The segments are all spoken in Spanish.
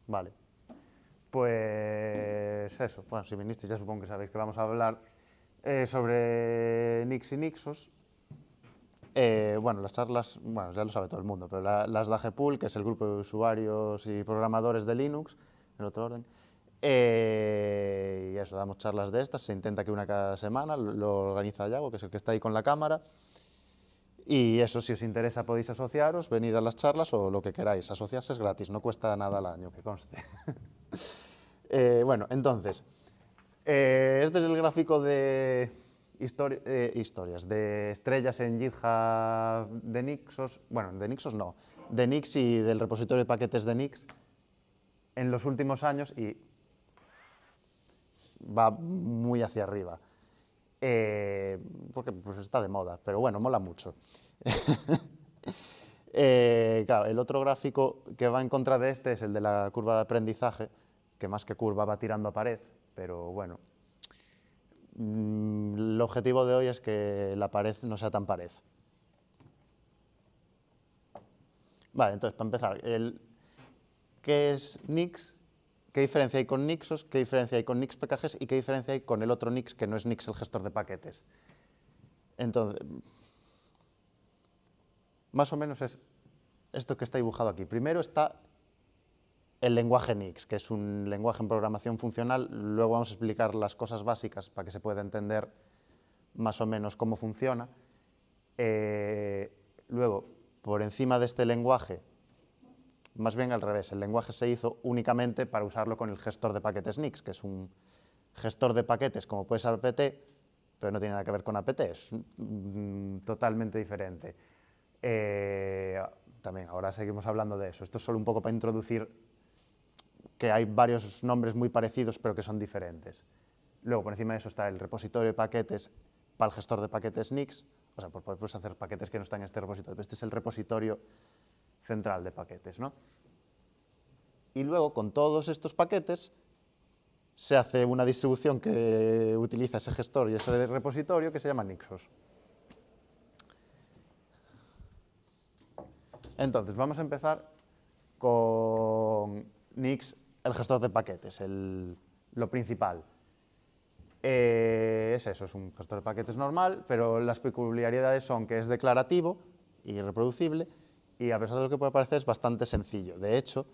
Vale. Pues eso, bueno, si vinisteis ya supongo que sabéis que vamos a hablar sobre Nix y Nixos. Bueno, las charlas, bueno, ya lo sabe todo el mundo, pero las de AGPool, que es el grupo de usuarios y programadores de Linux, en otro orden, y eso, damos charlas de estas, se intenta que una cada semana, lo organiza Yago, que es el que está ahí con la cámara, y eso, si os interesa podéis asociaros, venir a las charlas o lo que queráis, asociarse es gratis, no cuesta nada al año, que conste. Bueno, entonces, este es el gráfico de historias, de estrellas en GitHub de Nixos, bueno, de Nixos no, de Nix y del repositorio de paquetes de Nix en los últimos años y va muy hacia arriba. Porque pues está de moda, pero bueno, mola mucho. Claro, el otro gráfico que va en contra de este es el de la curva de aprendizaje, que más que curva va tirando a pared, pero bueno. El objetivo de hoy es que la pared no sea tan pared. Vale, entonces, para empezar, ¿qué es Nix? ¿Qué diferencia hay con Nixos? ¿Qué diferencia hay con Nix PKGs? ¿Y qué diferencia hay con el otro Nix, que no es Nix el gestor de paquetes? Entonces, más o menos es esto que está dibujado aquí. Primero está el lenguaje Nix, que es un lenguaje en programación funcional. Luego vamos a explicar las cosas básicas para que se pueda entender más o menos cómo funciona. Luego, por encima de este lenguaje, más bien al revés, el lenguaje se hizo únicamente para usarlo con el gestor de paquetes Nix, que es un gestor de paquetes como puede ser apt, pero no tiene nada que ver con apt, es totalmente diferente. También, ahora seguimos hablando de eso. Esto es solo un poco para introducir que hay varios nombres muy parecidos, pero que son diferentes. Luego, por encima de eso está el repositorio de paquetes para el gestor de paquetes Nix, o sea, puedes hacer paquetes que no están en este repositorio. Este es el repositorio central de paquetes, ¿no? Y luego, con todos estos paquetes, se hace una distribución que utiliza ese gestor y ese repositorio que se llama Nixos. Entonces, vamos a empezar con Nix, el gestor de paquetes, lo principal. Es eso, es un gestor de paquetes normal, pero las peculiaridades son que es declarativo y reproducible, y a pesar de lo que puede parecer es bastante sencillo. De hecho,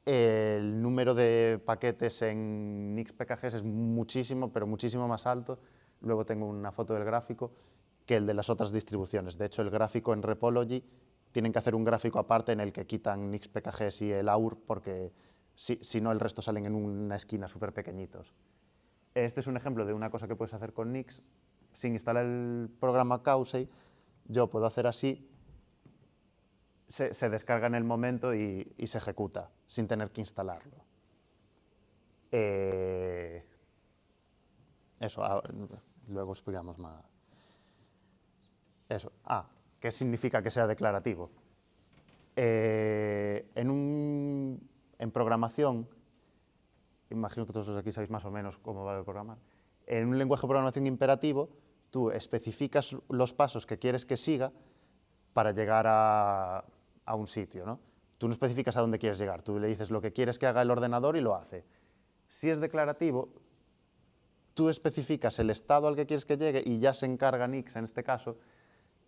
el número de paquetes en Nix PKGs es muchísimo, pero muchísimo más alto. Luego tengo una foto del gráfico que el de las otras distribuciones. De hecho, el gráfico en Repology tienen que hacer un gráfico aparte en el que quitan Nix PKGs y el AUR, porque si no el resto salen en una esquina súper pequeñitos. Este es un ejemplo de una cosa que puedes hacer con Nix. Sin instalar el programa Causey, yo puedo hacer así, se descarga en el momento y se ejecuta, sin tener que instalarlo. Eso, luego explicamos más. Eso. ¿Qué significa que sea declarativo? En programación, imagino que todos aquí sabéis más o menos cómo va a programar, en un lenguaje de programación imperativo, tú especificas los pasos que quieres que siga para llegar a un sitio, ¿no? Tú no especificas a dónde quieres llegar, tú le dices lo que quieres que haga el ordenador y lo hace. Si es declarativo, tú especificas el estado al que quieres que llegue y ya se encarga Nix, en este caso,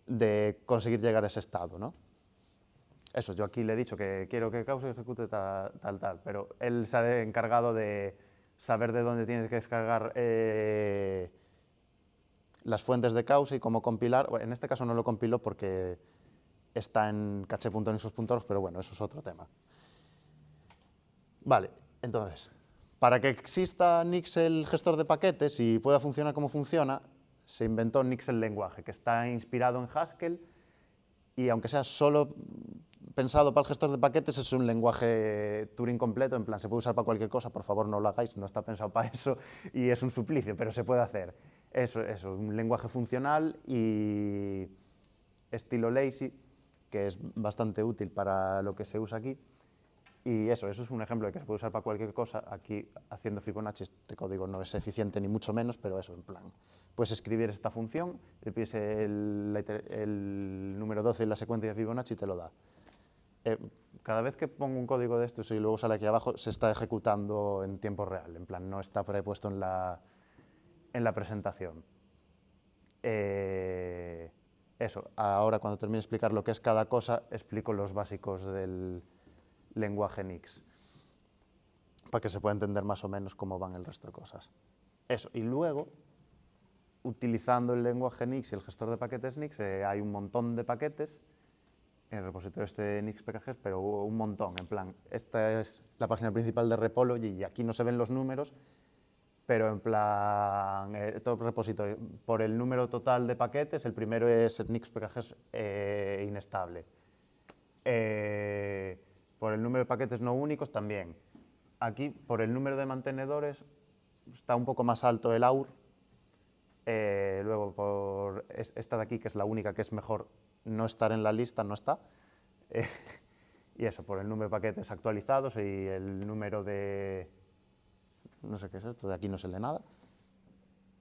de conseguir llegar a ese estado, ¿no? Eso, yo aquí le he dicho que quiero que Cause ejecute tal, pero él se ha encargado de saber de dónde tienes que descargar las fuentes de Cause y cómo compilar. En este caso no lo compiló porque está en caché.nexus.org, pero bueno, eso es otro tema. Vale, entonces, para que exista Nix el gestor de paquetes y pueda funcionar como funciona, se inventó Nix el lenguaje, que está inspirado en Haskell, y aunque sea solo pensado para el gestor de paquetes, es un lenguaje Turing completo, en plan, se puede usar para cualquier cosa, por favor no lo hagáis, no está pensado para eso y es un suplicio, pero se puede hacer. Eso, un lenguaje funcional y estilo lazy, que es bastante útil para lo que se usa aquí. Y eso es un ejemplo de que se puede usar para cualquier cosa. Aquí, haciendo Fibonacci, este código no es eficiente ni mucho menos, pero eso, en plan, puedes escribir esta función, le pides el número 12 y la secuencia de Fibonacci y te lo da. cada vez que pongo un código de estos y luego sale aquí abajo, se está ejecutando en tiempo real, en plan, no está prepuesto en la presentación. Eso, ahora cuando termine de explicar lo que es cada cosa, explico los básicos del lenguaje Nix, para que se pueda entender más o menos cómo van el resto de cosas. Eso, y luego, utilizando el lenguaje Nix y el gestor de paquetes Nix, hay un montón de paquetes en el repositorio este de Nix PKGs, pero un montón, en plan, esta es la página principal de Repology y aquí no se ven los números, pero en plan, todo el repositorio, por el número total de paquetes, el primero es Nix PKGs inestable. Por el número de paquetes no únicos también. Aquí, por el número de mantenedores, está un poco más alto el AUR. Luego, por esta de aquí, que es la única que es mejor no estar en la lista, no está. Y eso, por el número de paquetes actualizados y el número de... no sé qué es esto, de aquí no se lee nada.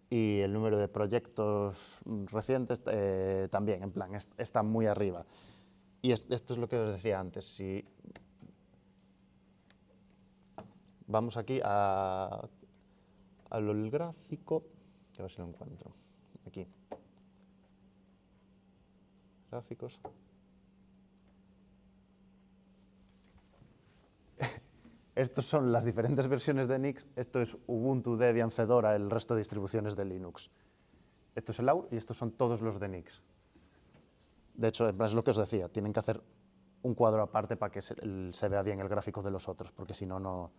Y el número de proyectos recientes también, en plan, está muy arriba. Y esto es lo que os decía antes, si vamos aquí al gráfico, a ver si lo encuentro, aquí, gráficos. Estas son las diferentes versiones de Nix, esto es Ubuntu, Debian, Fedora, el resto de distribuciones de Linux. Esto es el AUR y estos son todos los de Nix. De hecho, es lo que os decía, tienen que hacer un cuadro aparte para que se vea bien el gráfico de los otros, porque si no, no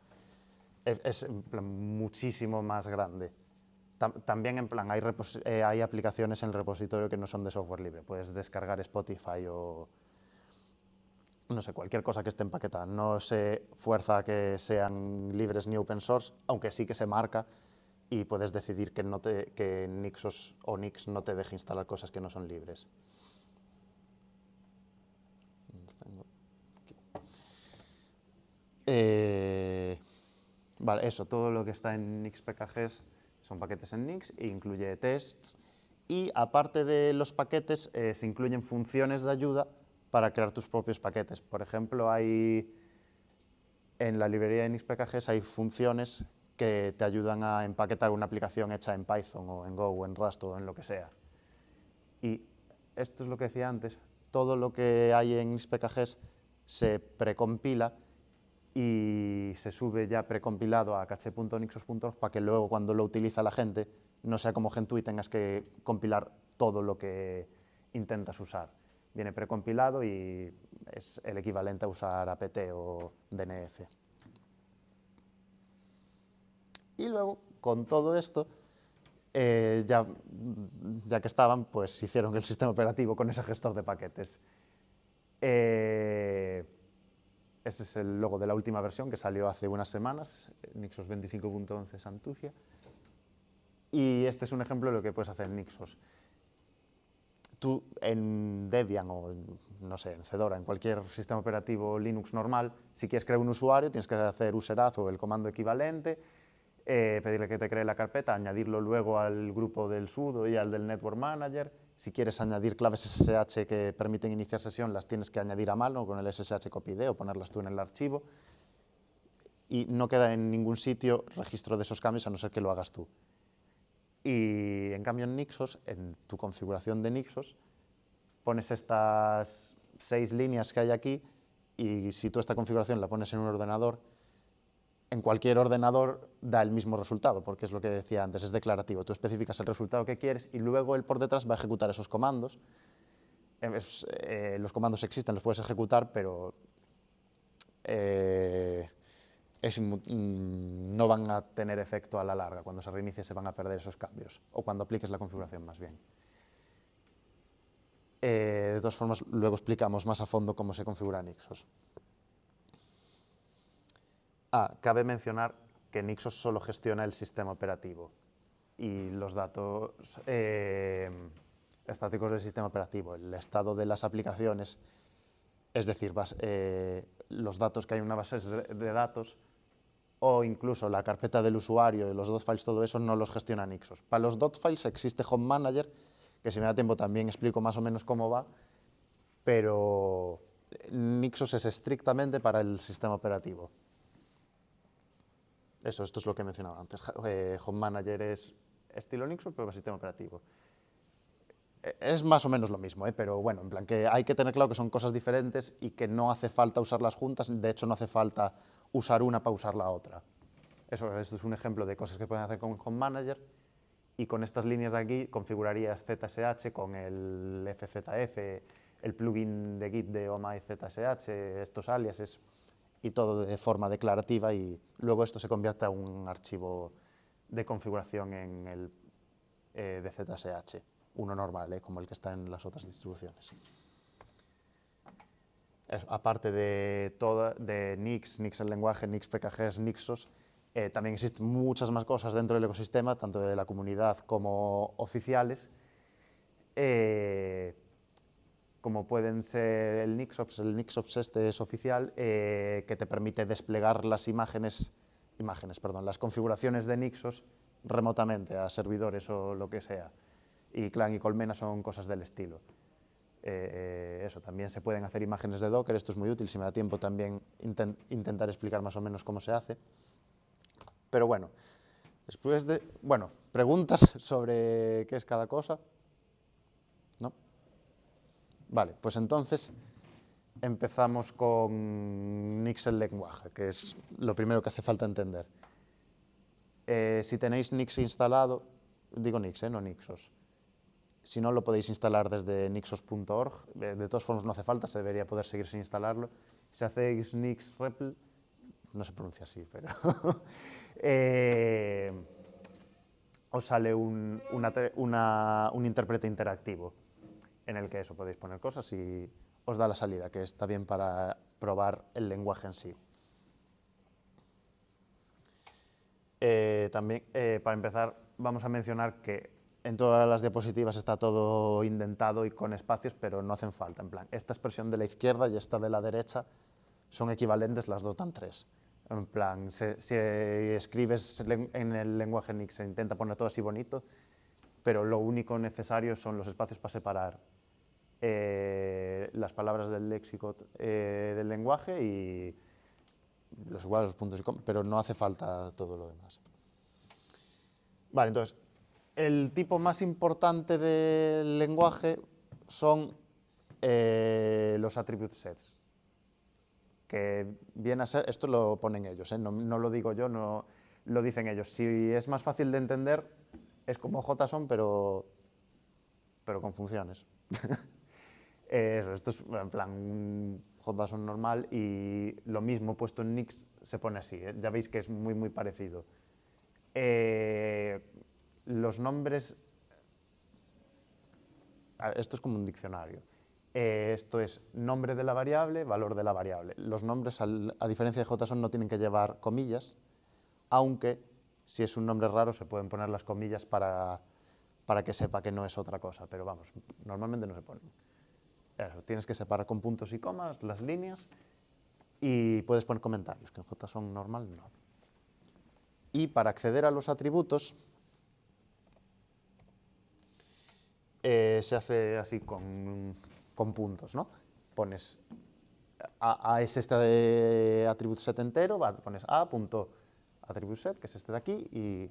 es en plan, muchísimo más grande. También en plan, hay aplicaciones en el repositorio que no son de software libre. Puedes descargar Spotify o no sé, cualquier cosa que esté empaquetada. No se fuerza a que sean libres ni open source, aunque sí que se marca y puedes decidir que Nixos o Nix no te deje instalar cosas que no son libres. Vale, eso, todo lo que está en Nix PKGs son paquetes en Nix e incluye tests. Y aparte de los paquetes, se incluyen funciones de ayuda para crear tus propios paquetes. Por ejemplo, en la librería de Nix PKGs hay funciones que te ayudan a empaquetar una aplicación hecha en Python o en Go o en Rust o en lo que sea. Y esto es lo que decía antes, todo lo que hay en Nix PKGs se precompila y se sube ya precompilado a caché.nixos.org para que luego cuando lo utiliza la gente no sea como Gentoo y tengas que compilar todo lo que intentas usar. Viene precompilado y es el equivalente a usar apt o dnf. Y luego, con todo esto, ya que estaban, pues hicieron el sistema operativo con ese gestor de paquetes. Este es el logo de la última versión que salió hace unas semanas, Nixos 25.11 Santusia. Y este es un ejemplo de lo que puedes hacer en Nixos. Tú en Debian o, no sé, en Fedora, en cualquier sistema operativo Linux normal, si quieres crear un usuario, tienes que hacer useraz o el comando equivalente, pedirle que te cree la carpeta, añadirlo luego al grupo del sudo y al del network manager. Si quieres añadir claves SSH que permiten iniciar sesión, las tienes que añadir a mano con el SSH copy-d o ponerlas tú en el archivo. Y no queda en ningún sitio registro de esos cambios a no ser que lo hagas tú. Y en cambio en Nixos, en tu configuración de Nixos, pones estas 6 líneas que hay aquí y si tú esta configuración la pones en un ordenador, en cualquier ordenador da el mismo resultado, porque es lo que decía antes, es declarativo. Tú especificas el resultado que quieres y luego él por detrás va a ejecutar esos comandos. Los comandos existen, los puedes ejecutar, pero no van a tener efecto a la larga. Cuando se reinicie se van a perder esos cambios, o cuando apliques la configuración más bien. De todas formas, luego explicamos más a fondo cómo se configura Nixos. Cabe mencionar que Nixos solo gestiona el sistema operativo y los datos estáticos del sistema operativo, el estado de las aplicaciones, es decir, los datos que hay en una base de datos o incluso la carpeta del usuario y los .files, todo eso no los gestiona Nixos. Para los .files existe Home Manager, que si me da tiempo también explico más o menos cómo va, pero Nixos es estrictamente para el sistema operativo. Esto es lo que mencionaba antes. Home Manager es estilo Nixos, pero para sistema operativo. Es más o menos lo mismo, pero bueno, en plan que hay que tener claro que son cosas diferentes y que no hace falta usarlas juntas, de hecho no hace falta usar una para usar la otra. Esto es un ejemplo de cosas que pueden hacer con Home Manager, y con estas líneas de aquí configurarías ZSH con el FZF, el plugin de Git de OMI-ZSH, estos aliases y todo de forma declarativa, y luego esto se convierte a un archivo de configuración en el de ZSH, uno normal, como el que está en las otras distribuciones. Aparte de Nix, Nix el lenguaje, Nix PKGs, Nixos, también existen muchas más cosas dentro del ecosistema, tanto de la comunidad como oficiales, como pueden ser el Nixops. El Nixops este es oficial, que te permite desplegar las las configuraciones de Nixos remotamente a servidores o lo que sea. Y Clang y Colmena son cosas del estilo. Eso, también se pueden hacer imágenes de Docker, esto es muy útil, si me da tiempo también intentar explicar más o menos cómo se hace. Pero bueno, después de, preguntas sobre qué es cada cosa, ¿no? Vale, pues entonces empezamos con Nix el lenguaje, que es lo primero que hace falta entender. Si tenéis Nix instalado, digo Nix, no Nixos. Si no, lo podéis instalar desde nixos.org. De todas formas, no hace falta, se debería poder seguir sin instalarlo. Si hacéis nix repl, no se pronuncia así, pero os sale un intérprete interactivo en el que eso podéis poner cosas y os da la salida, que está bien para probar el lenguaje en sí. También, para empezar, vamos a mencionar que en todas las diapositivas está todo indentado y con espacios, pero no hacen falta. En plan, esta expresión de la izquierda y esta de la derecha son equivalentes, las dos dan 3. En plan, si escribes en el lenguaje Nix se intenta poner todo así bonito, pero lo único necesario son los espacios para separar las palabras del léxico del lenguaje y los iguales, los puntos y comas, pero no hace falta todo lo demás. Vale, entonces, el tipo más importante del lenguaje son los attribute sets, que viene a ser, esto lo ponen ellos, no lo digo yo, no lo dicen ellos. Si es más fácil de entender, es como JSON, pero con funciones. Esto es en plan un JSON normal, y lo mismo puesto en Nix se pone así, ya veis que es muy, muy parecido. Los nombres, esto es como un diccionario. Esto es nombre de la variable, valor de la variable. Los nombres, a diferencia de JSON, no tienen que llevar comillas, aunque si es un nombre raro se pueden poner las comillas para que sepa que no es otra cosa, pero vamos, normalmente no se ponen. Eso, tienes que separar con puntos y comas las líneas y puedes poner comentarios, que en JSON normal no. Y para acceder a los atributos, se hace así con puntos, ¿no? Pones A es este attribute set entero, pones A.attribute set, que es este de aquí, y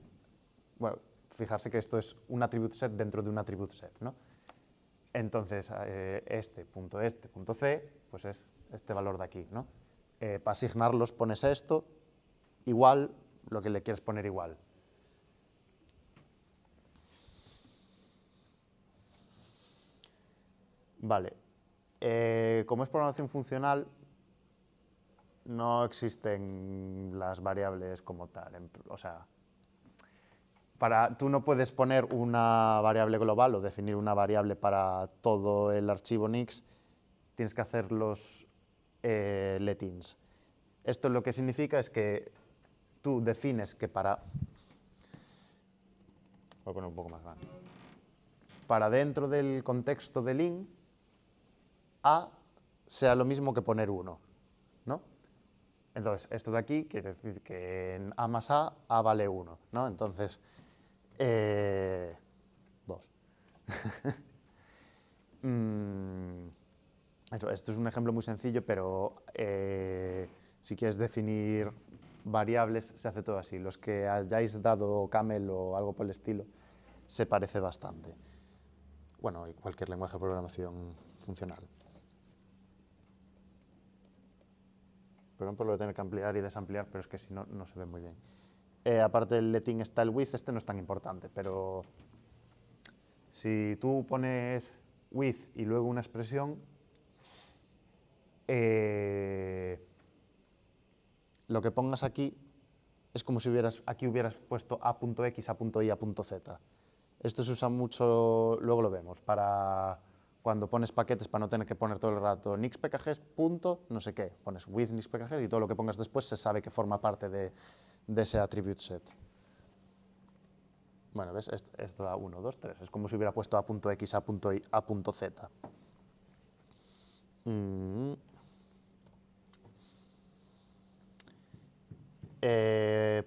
bueno, fijarse que esto es un attribute set dentro de un attribute set, ¿no? Entonces, punto C, pues es este valor de aquí, ¿no? Para asignarlos pones esto, igual, lo que le quieres poner igual. Vale. Como es programación funcional, no existen las variables como tal. O sea, tú no puedes poner una variable global o definir una variable para todo el archivo Nix. Tienes que hacer los letins. Esto lo que significa es que tú defines que voy a poner un poco más grande. Para dentro del contexto del int, A sea lo mismo que poner 1, ¿no? Entonces, esto de aquí quiere decir que en A más A vale 1, ¿no? Entonces, 2. Esto es un ejemplo muy sencillo, pero si quieres definir variables, se hace todo así. Los que hayáis dado Camel o algo por el estilo, se parece bastante. Bueno, y cualquier lenguaje de programación funcional. Perdón por lo de tener que ampliar y desampliar, pero es que si no, no se ve muy bien. Aparte del letting está el with, este no es tan importante, pero si tú pones with y luego una expresión, lo que pongas aquí es como si aquí hubieras puesto a.x, a.y, a.z. Esto se usa mucho, luego lo vemos, para cuando pones paquetes para no tener que poner todo el rato nixpkgs, punto, no sé qué. Pones with nixpkgs y todo lo que pongas después se sabe que forma parte de ese attribute set. Bueno, ¿ves? Esto da 1, 2, 3. Es como si hubiera puesto a.x, a.y, a.z.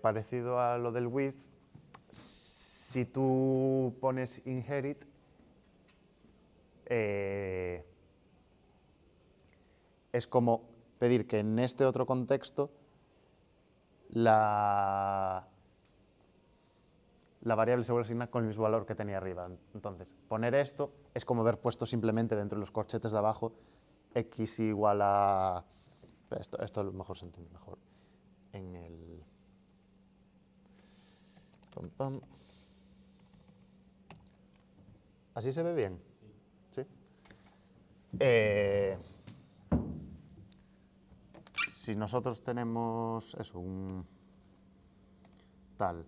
Parecido a lo del with, si tú pones inherit, es como pedir que en este otro contexto la variable se vuelve a asignar con el mismo valor que tenía arriba. Entonces, poner esto es como haber puesto simplemente dentro de los corchetes de abajo x igual a... Esto a lo mejor se entiende mejor en el... Pam, pam. ¿Así se ve bien? Sí. Si nosotros tenemos eso, un tal,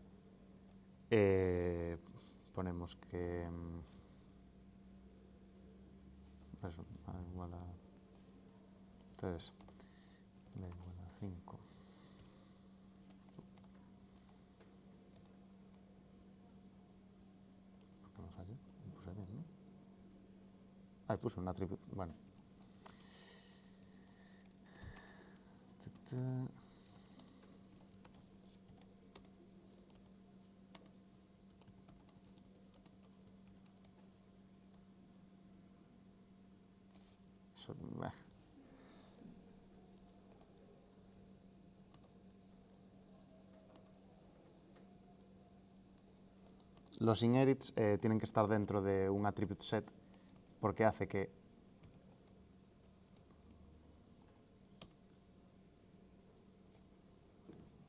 ponemos que eso, a igual a 3, b igual a 5. ¿Por qué me falló? Lo puse bien, ¿no? Ah, puse un atributo, bueno. Los inherits tienen que estar dentro de un attribute set porque hace que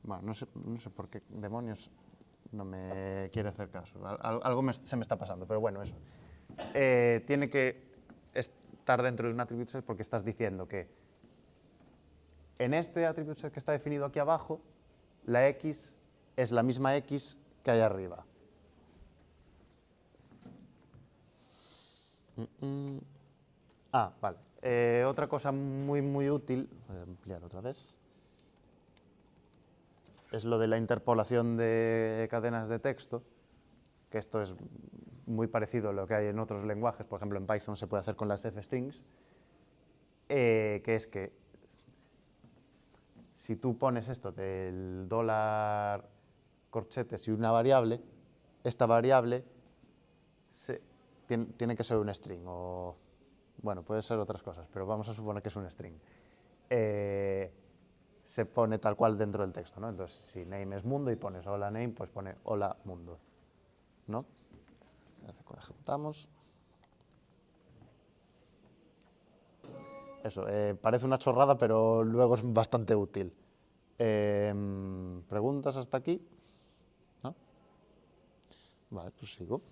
bueno, no sé por qué demonios no me quiere hacer caso. Algo se me está pasando, pero bueno, eso. Tiene que estar dentro de un attribute set porque estás diciendo que en este attribute set que está definido aquí abajo, la x es la misma x que hay arriba. Vale. Otra cosa muy útil, voy a ampliar otra vez, es lo de la interpolación de cadenas de texto, que esto es muy parecido a lo que hay en otros lenguajes, por ejemplo en Python se puede hacer con las fstrings, que es que si tú pones esto del dólar corchetes y una variable, esta variable tiene que ser un string, o bueno, puede ser otras cosas, pero vamos a suponer que es un string. Se pone tal cual dentro del texto, ¿no? Entonces, si name es mundo y pones hola name, pues pone hola mundo, ¿no? Ejecutamos. Eso, parece una chorrada, pero luego es bastante útil. ¿Preguntas hasta aquí? ¿No? Vale, pues sigo.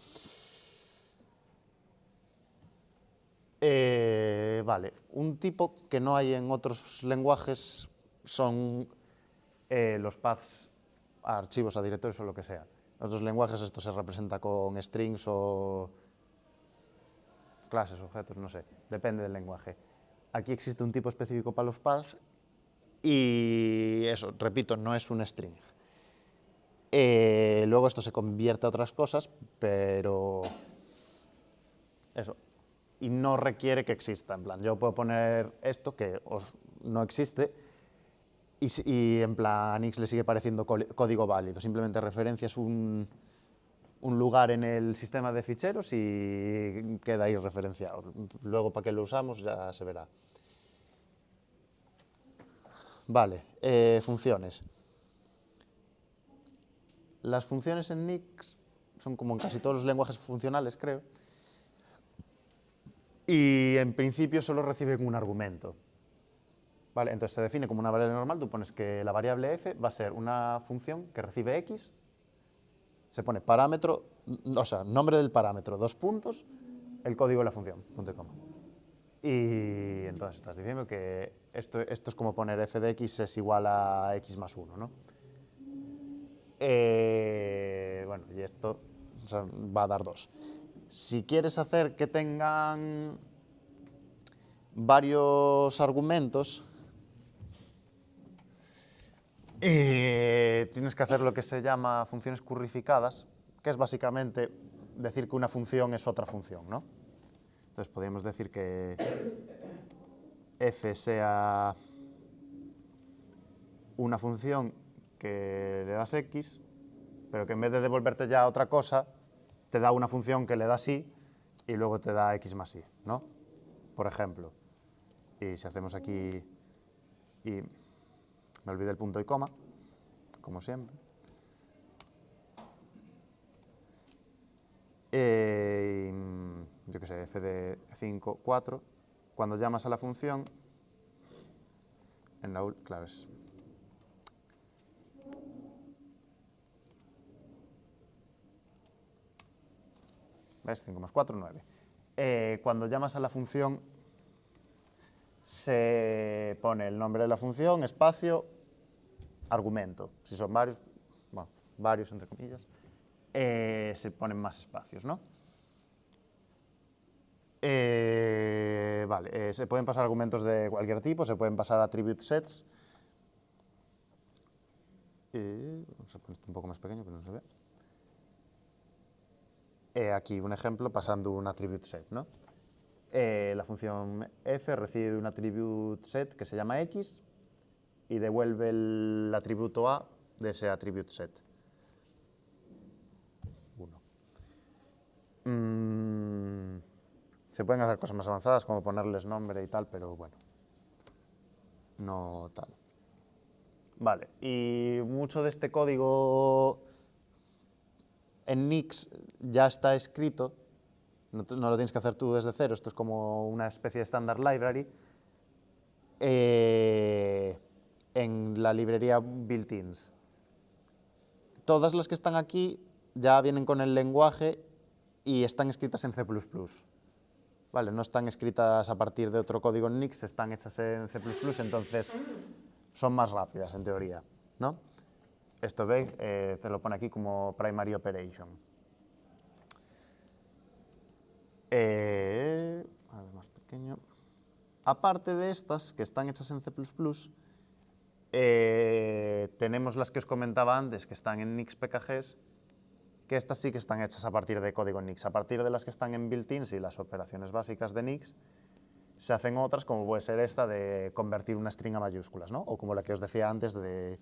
Vale, un tipo que no hay en otros lenguajes son los paths a archivos, a directorios o lo que sea. En otros lenguajes esto se representa con strings o clases, objetos, no sé, depende del lenguaje. Aquí existe un tipo específico para los paths y eso, repito, no es un string. Luego esto se convierte a otras cosas, pero eso, y no requiere que exista. En plan, yo puedo poner esto que no existe y en plan X le sigue pareciendo código válido. Simplemente referencias un un lugar en el sistema de ficheros y queda ahí referenciado. Luego, para qué lo usamos, ya se verá. Vale, funciones. Las funciones en Nix son como en casi todos los lenguajes funcionales, creo. Y en principio solo reciben un argumento. ¿Vale? Entonces se define como una variable normal, tú pones que la variable f va a ser una función que recibe x, se pone parámetro, o sea, nombre del parámetro, 2 puntos, el código de la función, punto y coma. Y entonces estás diciendo que esto es como poner f de x es igual a x más 1, ¿no? Bueno, y esto, o sea, va a dar 2. Si quieres hacer que tengan varios argumentos, tienes que hacer lo que se llama funciones currificadas, que es básicamente decir que una función es otra función, ¿no? Entonces podríamos decir que f sea una función que le das x, pero que en vez de devolverte ya otra cosa, te da una función que le das y y luego te da x más y, ¿no? Por ejemplo. Y si hacemos aquí y me olvidé el punto y coma, como siempre. Yo qué sé, f de 5, 4. Cuando llamas a la función, en la claro, es ¿ves? 5 más 4, 9. Cuando llamas a la función, se pone el nombre de la función, espacio, argumento. Si son varios, bueno, varios entre comillas, se ponen más espacios, ¿no? Vale, se pueden pasar argumentos de cualquier tipo, se pueden pasar attribute sets. Vamos a poner esto un poco más pequeño, pero no se ve. Aquí un ejemplo pasando un attribute set, ¿no? La función f recibe un attribute set que se llama x y devuelve el atributo a de ese attribute set. 1. Se pueden hacer cosas más avanzadas como ponerles nombre y tal, pero bueno, no tal. Vale, y mucho de este código en Nix ya está escrito, no lo tienes que hacer tú desde cero, esto es como una especie de standard library, en la librería built-ins. Todas las que están aquí ya vienen con el lenguaje y están escritas en C++. Vale, no están escritas a partir de otro código en Nix, están hechas en C++, entonces son más rápidas en teoría, ¿no? Esto veis, te lo pone aquí como primary operation. A ver, más pequeño. Aparte de estas, que están hechas en C++, tenemos las que os comentaba antes, que están en Nix PKGs, que estas sí que están hechas a partir de código Nix. A partir de las que están en built-ins y las operaciones básicas de Nix, se hacen otras, como puede ser esta de convertir una string a mayúsculas, ¿no? O como la que os decía antes de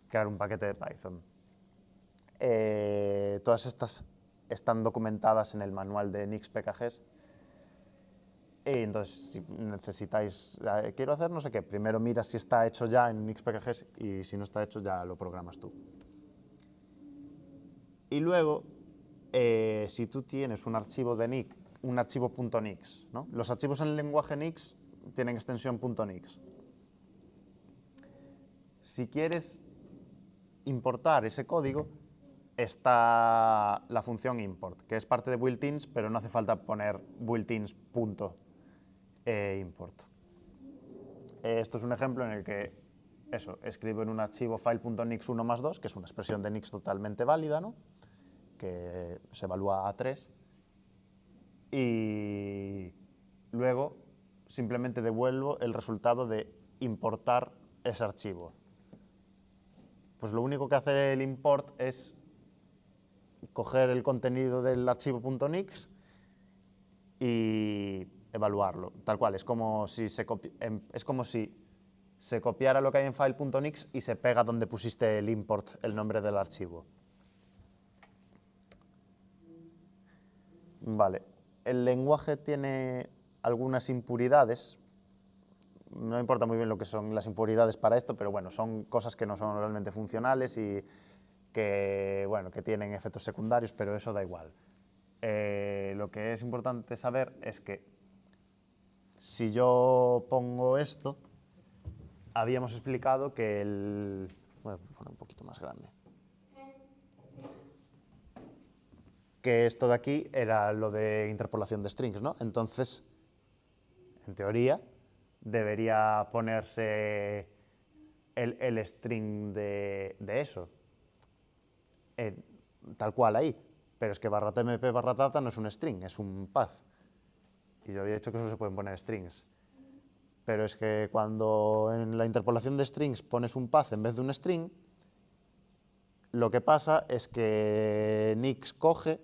crear un paquete de Python. Todas estas están documentadas en el manual de Nix PKGs. Y entonces, si necesitáis, quiero hacer no sé qué, primero miras si está hecho ya en Nix PKGs y si no está hecho ya lo programas tú. Y luego, si tú tienes un archivo de Nix, un archivo .nix, ¿no? Los archivos en el lenguaje Nix tienen extensión .nix. Si quieres importar ese código, está la función import, que es parte de built-ins, pero no hace falta poner built-ins.import. Esto es un ejemplo en el que escribo en un archivo file.nix 1 más 2, que es una expresión de Nix totalmente válida, ¿no? Que se evalúa a 3, y luego simplemente devuelvo el resultado de importar ese archivo. Pues lo único que hace el import es coger el contenido del archivo .nix y evaluarlo, tal cual. Es como si se copiara lo que hay en file.nix y se pega donde pusiste el import, el nombre del archivo. Vale. El lenguaje tiene algunas impuridades. No importa muy bien lo que son las impuridades para esto, pero bueno, son cosas que no son realmente funcionales y que, bueno, que tienen efectos secundarios, pero eso da igual. Lo que es importante saber es que si yo pongo esto, habíamos explicado que el... Voy a poner un poquito más grande. Que esto de aquí era lo de interpolación de strings, ¿no? Entonces, en teoría, debería ponerse el string de eso, tal cual ahí. Pero es que barra tmp barra data no es un string, es un path. Y yo había dicho que eso se pueden poner strings. Pero es que cuando en la interpolación de strings pones un path en vez de un string, lo que pasa es que Nix coge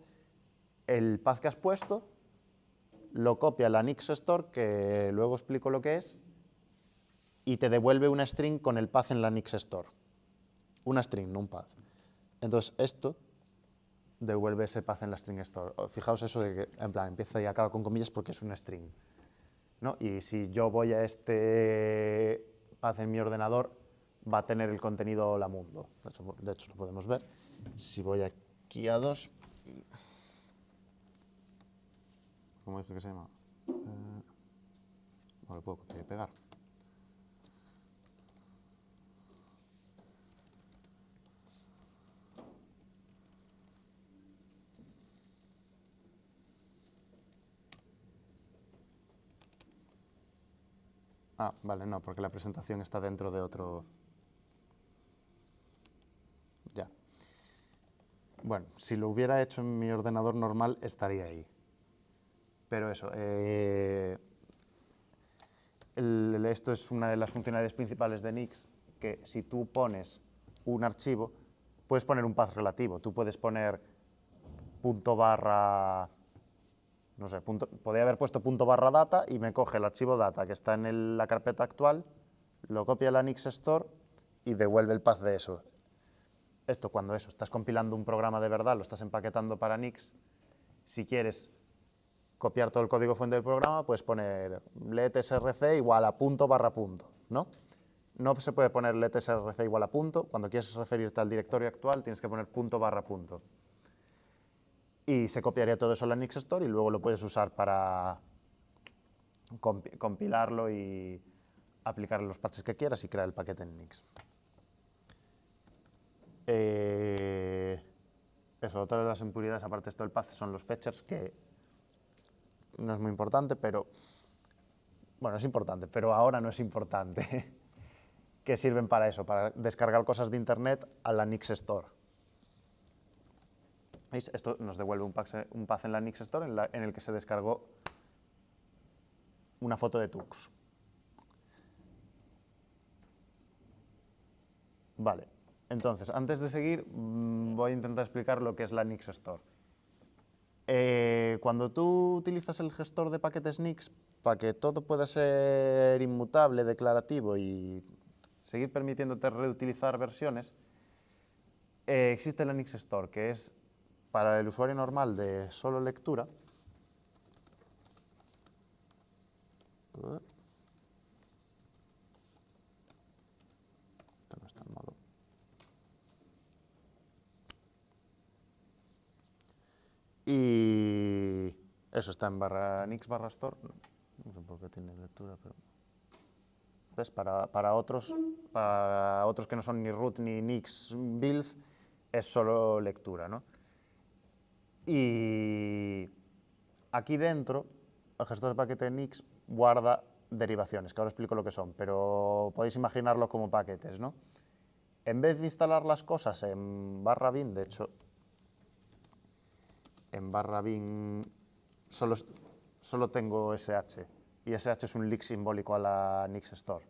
el path que has puesto, lo copia a la Nix Store, que luego explico lo que es, y te devuelve una string con el path en la Nix Store. Una string, no un path. Entonces esto devuelve ese path en la string store. Fijaos eso de que, en plan, empieza y acaba con comillas porque es una string, ¿no? Y si yo voy a este path en mi ordenador, va a tener el contenido la mundo. De hecho lo podemos ver. Si voy aquí a 2, ¿cómo dije que se llama? No lo puedo copiar y pegar. Ah, vale, no, porque la presentación está dentro de otro... Ya. Bueno, si lo hubiera hecho en mi ordenador normal, estaría ahí. Pero eso, esto es una de las funcionalidades principales de Nix, que si tú pones un archivo, puedes poner un path relativo. Tú puedes poner punto barra, no sé, podría haber puesto punto barra data y me coge el archivo data que está en la carpeta actual, lo copia a la Nix Store y devuelve el path de eso. Esto cuando estás compilando un programa de verdad, lo estás empaquetando para Nix, si quieres copiar todo el código fuente del programa, puedes poner let_src igual a punto barra punto, ¿no? No se puede poner let_src igual a punto. Cuando quieres referirte al directorio actual, tienes que poner punto barra punto. Y se copiaría todo eso en la Nix Store y luego lo puedes usar para compilarlo y aplicarle los parches que quieras y crear el paquete en Nix. Eso, otra de las impuridades, aparte de esto del path, son los fetchers, que no es muy importante, pero... Bueno, es importante, pero ahora no es importante. Que sirven para eso, para descargar cosas de internet a la Nix Store. ¿Veis? Esto nos devuelve un path en la Nix Store en el que se descargó una foto de Tux. Vale, entonces, antes de seguir, voy a intentar explicar lo que es la Nix Store. Cuando tú utilizas el gestor de paquetes Nix, para que todo pueda ser inmutable, declarativo y seguir permitiéndote reutilizar versiones, existe la Nix Store, que es para el usuario normal de solo lectura. Esto no está en modo. Y eso está en barra Nix barra store. No sé por qué tiene lectura, pero... ¿Ves? Para otros que no son ni root ni Nix build, es solo lectura, ¿no? Y aquí dentro, el gestor de paquete de Nix guarda derivaciones, que ahora explico lo que son, pero podéis imaginarlo como paquetes, ¿no? En vez de instalar las cosas en barra bin, de hecho, en barra bin solo tengo SH, y SH es un link simbólico a la Nix Store.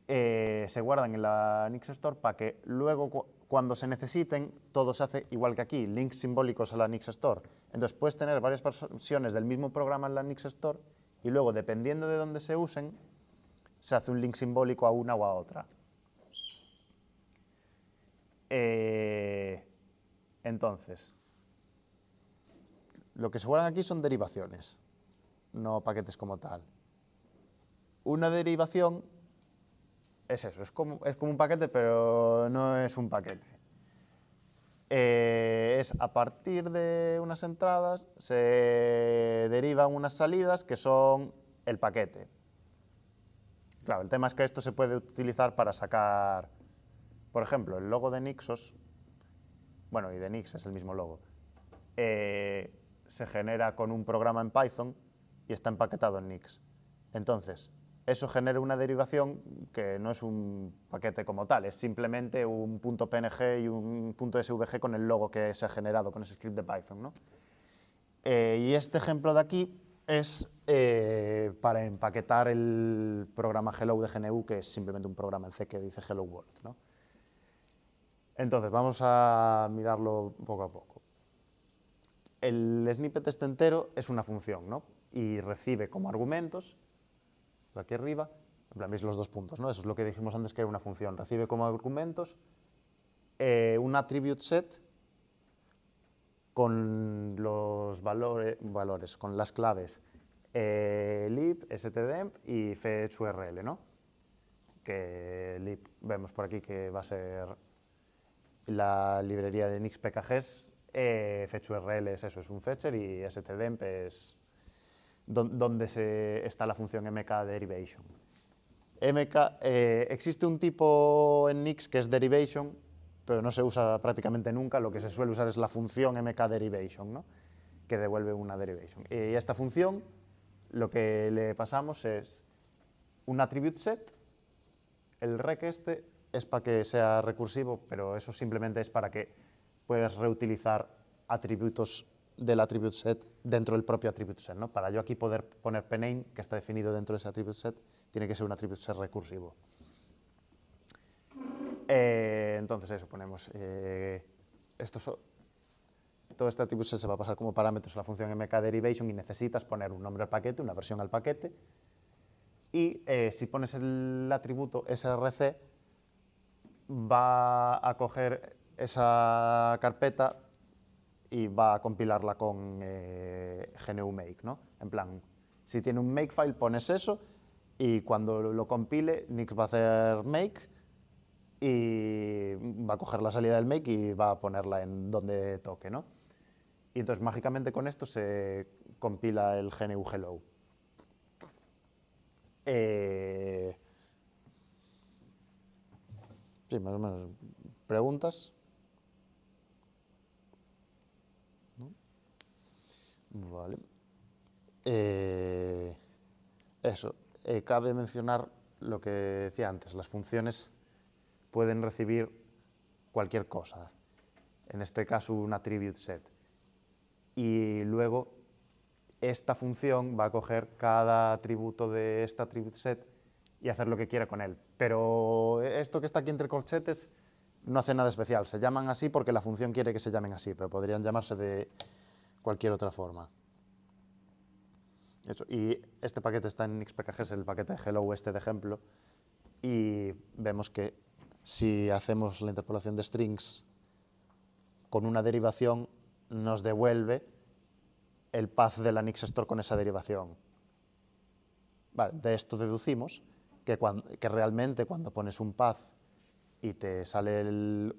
Se guardan en la Nix Store para que luego, cuando se necesiten, todo se hace igual que aquí, links simbólicos a la Nix Store. Entonces puedes tener varias versiones del mismo programa en la Nix Store y luego, dependiendo de dónde se usen, se hace un link simbólico a una o a otra. Entonces, Lo que se guardan aquí son derivaciones, no paquetes como tal. Una derivación es eso, es como un paquete, pero no es un paquete. Es a partir de unas entradas se derivan unas salidas que son el paquete. Claro, el tema es que esto se puede utilizar para sacar, por ejemplo, el logo de Nixos, bueno, y de Nix es el mismo logo, se genera con un programa en Python y está empaquetado en Nix. Entonces, eso genera una derivación que no es un paquete como tal, es simplemente un .png y un .svg con el logo que se ha generado con ese script de Python, ¿no? Y este ejemplo de aquí es para empaquetar el programa Hello de GNU, que es simplemente un programa en C que dice Hello World, ¿no? Entonces, vamos a mirarlo poco a poco. El snippet este entero es una función, ¿no? Y recibe como argumentos, de aquí arriba, en plan, veis los dos puntos, ¿no? Eso es lo que dijimos antes que era una función. Recibe como argumentos un attribute set con los valores, con las claves lib, stdemp y fetchurl, ¿no? Que lib vemos por aquí que va a ser la librería de Nix PKGs, fetchurl es eso, es un fetcher, y stdemp es donde está la función mkDerivation. Existe un tipo en Nix que es derivation, pero no se usa prácticamente nunca. Lo que se suele usar es la función mkDerivation, ¿no? Que devuelve una derivation. Y a esta función lo que le pasamos es un attribute set. El rec este es para que sea recursivo, pero eso simplemente es para que puedas reutilizar atributos del attribute set dentro del propio attribute set, ¿no? Para yo aquí poder poner pname, que está definido dentro de ese attribute set, tiene que ser un attribute set recursivo. Entonces eso, ponemos todo este attribute set se va a pasar como parámetros a la función mkDerivation y necesitas poner un nombre al paquete, una versión al paquete, y si pones el atributo src va a coger esa carpeta y va a compilarla con GNU Make, ¿no? En plan, si tiene un makefile pones eso y cuando lo compile Nix va a hacer make y va a coger la salida del make y va a ponerla en donde toque, ¿no? Y entonces mágicamente con esto se compila el GNU Hello. Sí, más o menos. ¿Preguntas? ¿No? Vale. Eso. Cabe mencionar lo que decía antes. Las funciones pueden recibir cualquier cosa. En este caso, un attribute set. Y luego, esta función va a coger cada atributo de este attribute set y hacer lo que quiera con él. Pero esto que está aquí entre corchetes no hace nada especial. Se llaman así porque la función quiere que se llamen así, pero podrían llamarse de cualquier otra forma. Y este paquete está en NixPKG, es el paquete de hello este de ejemplo, y vemos que si hacemos la interpolación de strings con una derivación, nos devuelve el path de la Nix Store con esa derivación. Vale, de esto deducimos que realmente cuando pones un path y te sale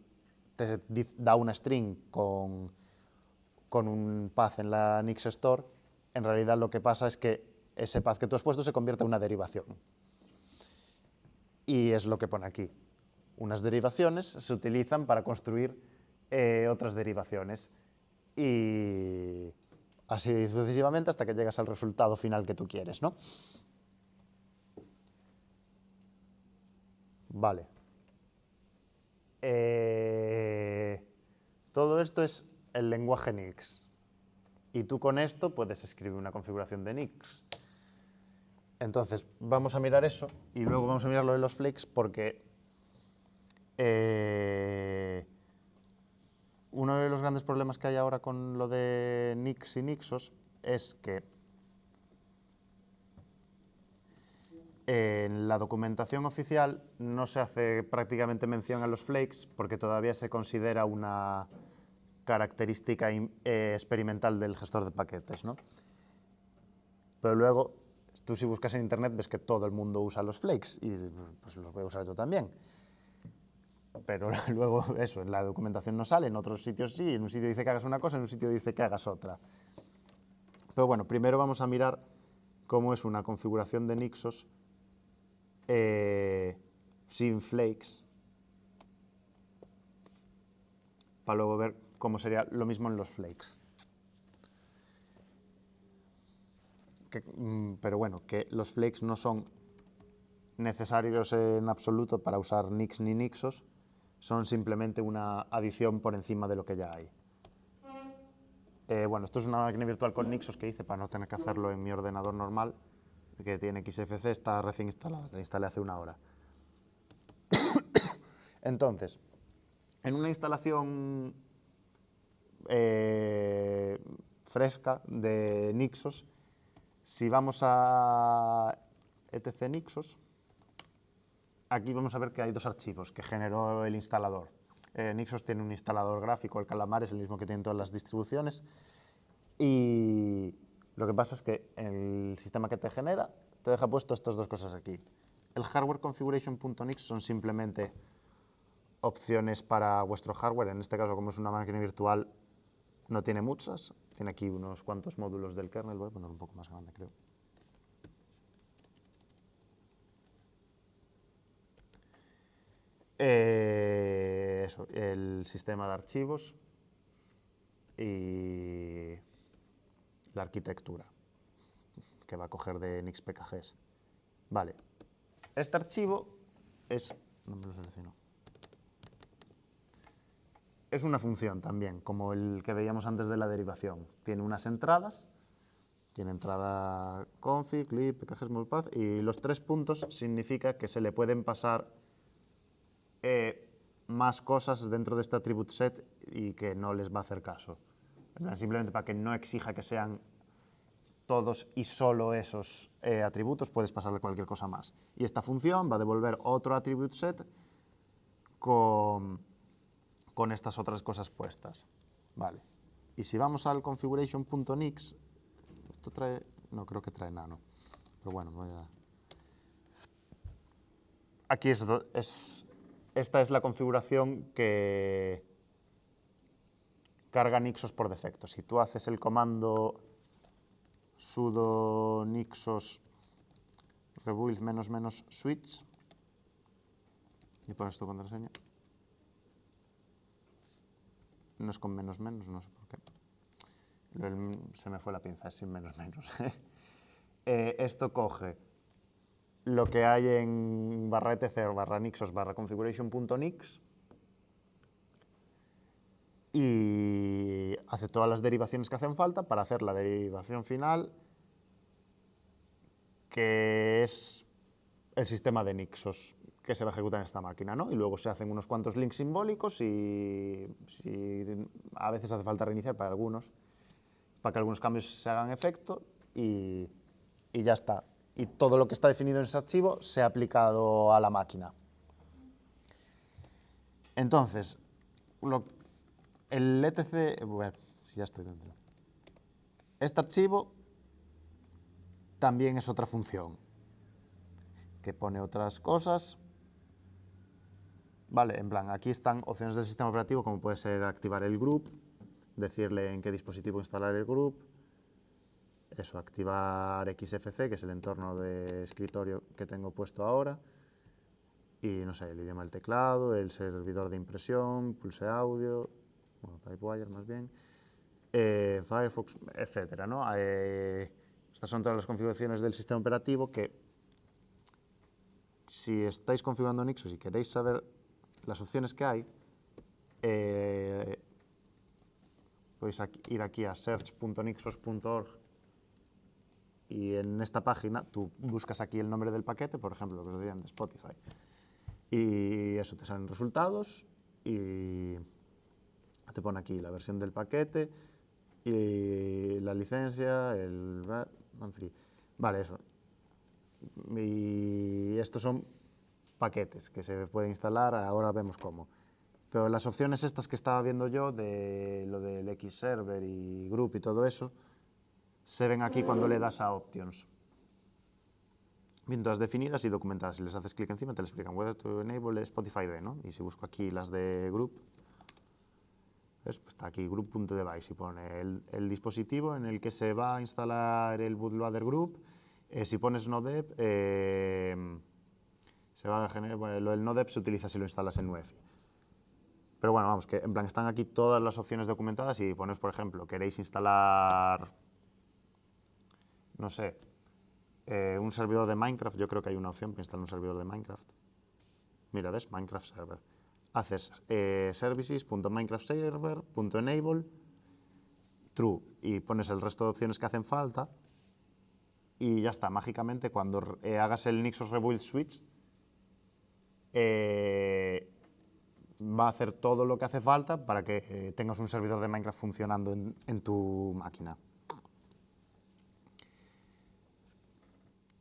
te da una string con un path en la Nix Store, en realidad lo que pasa es que ese path que tú has puesto se convierte en una derivación. Y es lo que pone aquí. Unas derivaciones se utilizan para construir otras derivaciones. Y así sucesivamente hasta que llegas al resultado final que tú quieres, ¿no? Vale. Todo esto es el lenguaje Nix. Y tú con esto puedes escribir una configuración de Nix. Entonces, vamos a mirar eso y luego vamos a mirar lo de los flakes porque uno de los grandes problemas que hay ahora con lo de Nix y Nixos es que en la documentación oficial no se hace prácticamente mención a los flakes porque todavía se considera una característica experimental del gestor de paquetes, ¿no? Pero luego, tú si buscas en internet ves que todo el mundo usa los flakes y pues los voy a usar yo también. Pero luego eso, en la documentación no sale, en otros sitios sí, en un sitio dice que hagas una cosa, en un sitio dice que hagas otra. Pero bueno, primero vamos a mirar cómo es una configuración de Nixos sin flakes, para luego ver cómo sería lo mismo en los flakes. Pero bueno, que los flakes no son necesarios en absoluto para usar Nix ni Nixos, son simplemente una adición por encima de lo que ya hay. Bueno, esto es una máquina virtual con Nixos que hice para no tener que hacerlo en mi ordenador normal, que tiene XFC, está recién instalada, la instalé hace una hora. Entonces, en una instalación fresca de Nixos, si vamos a etc Nixos, aquí vamos a ver que hay dos archivos que generó el instalador. Nixos tiene un instalador gráfico, el Calamar es el mismo que tienen todas las distribuciones, y lo que pasa es que el sistema que te genera te deja puesto estas dos cosas aquí. El hardware configuration.nix son simplemente opciones para vuestro hardware, en este caso como es una máquina virtual no tiene muchas, tiene aquí unos cuantos módulos del kernel, voy a poner un poco más grande creo. Eso, el sistema de archivos y la arquitectura que va a coger de NixPKGs. Vale, este archivo es, no me lo selecciono, es una función también, como el que veíamos antes de la derivación. Tiene unas entradas, tiene entrada config, lib, pkg small path, y los 3 puntos significa que se le pueden pasar más cosas dentro de este attribute set y que no les va a hacer caso. Simplemente para que no exija que sean todos y solo esos atributos, puedes pasarle cualquier cosa más. Y esta función va a devolver otro attribute set con estas otras cosas puestas. Vale. Y si vamos al configuration.nix, esto trae, no creo que trae nano, pero bueno, voy a... Aquí esta es la configuración que carga Nixos por defecto. Si tú haces el comando sudo nixos rebuild --switch y pones tu contraseña, no es con menos, no sé por qué. Se me fue la pinza, es sin menos. Esto coge lo que hay en /etc o /nixos /configuration.nix y hace todas las derivaciones que hacen falta para hacer la derivación final, que es el sistema de Nixos que se va a ejecutar en esta máquina, ¿no? Y luego se hacen unos cuantos links simbólicos y a veces hace falta reiniciar para que algunos cambios se hagan efecto y ya está. Y todo lo que está definido en ese archivo se ha aplicado a la máquina. Entonces, el etc, bueno, si ya estoy dentro. Este archivo también es otra función que pone otras cosas. Vale, en plan, aquí están opciones del sistema operativo como puede ser activar el group, decirle en qué dispositivo instalar el group, eso, activar XFC, que es el entorno de escritorio que tengo puesto ahora, y no sé, el idioma del teclado, el servidor de impresión, pulse audio, bueno, Pipewire más bien, Firefox, etcétera, ¿no? Estas son todas las configuraciones del sistema operativo que, si estáis configurando Nixos y queréis saber las opciones que hay, podéis ir aquí a search.nixos.org y en esta página tú buscas aquí el nombre del paquete, por ejemplo, lo que os decían de Spotify, y eso, te salen resultados y te pone aquí la versión del paquete y la licencia, el free. Vale, eso. Y estos son paquetes que se pueden instalar, ahora vemos cómo. Pero las opciones estas que estaba viendo yo, de lo del Xserver y Group y todo eso, se ven aquí cuando le das a Options. Bien, todas definidas y documentadas. Si les haces clic encima te lo explican. Whether to enable Spotify D, ¿no? Y si busco aquí las de Group, ¿ves? Pues está aquí group.device y pone el dispositivo en el que se va a instalar el bootloader group. Si pones nodep, se va a generar, bueno, lo del nodep se utiliza si lo instalas en UEFI. Pero bueno, vamos, que en plan están aquí todas las opciones documentadas y pones, por ejemplo, queréis instalar, no sé, un servidor de Minecraft. Yo creo que hay una opción para instalar un servidor de Minecraft. Mira, ¿ves? Minecraft Server. Haces services.minecraftserver.enable true y pones el resto de opciones que hacen falta y ya está. Mágicamente, cuando hagas el Nixos Rebuild Switch, va a hacer todo lo que hace falta para que tengas un servidor de Minecraft funcionando en tu máquina.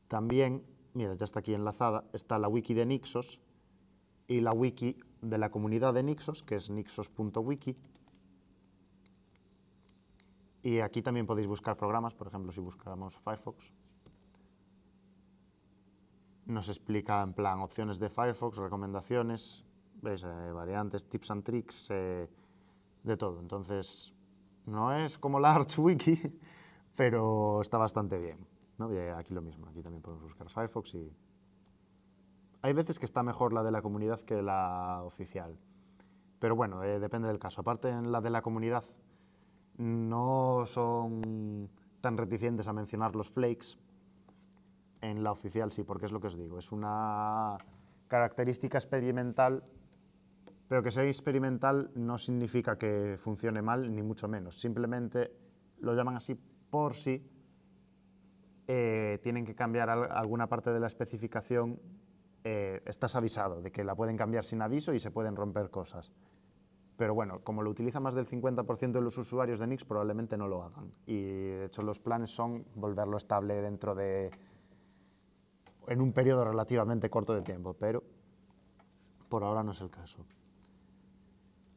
También, mira, ya está aquí enlazada, está la wiki de Nixos y la wiki de la comunidad de Nixos, que es nixos.wiki. Y aquí también podéis buscar programas, por ejemplo, si buscamos Firefox, nos explica en plan opciones de Firefox, recomendaciones, ¿veis? Variantes, tips and tricks, de todo. Entonces, no es como la ArchWiki, pero está bastante bien, ¿no? Y aquí lo mismo, aquí también podemos buscar Firefox y... Hay veces que está mejor la de la comunidad que la oficial, pero bueno, depende del caso. Aparte, en la de la comunidad no son tan reticentes a mencionar los flakes. En la oficial sí, porque es lo que os digo, es una característica experimental, pero que sea experimental no significa que funcione mal, ni mucho menos. Simplemente lo llaman así por si tienen que cambiar alguna parte de la especificación. Estás avisado de que la pueden cambiar sin aviso y se pueden romper cosas. Pero bueno, como lo utiliza más del 50% de los usuarios de Nix, probablemente no lo hagan. Y de hecho los planes son volverlo estable dentro de... en un periodo relativamente corto de tiempo, pero por ahora no es el caso.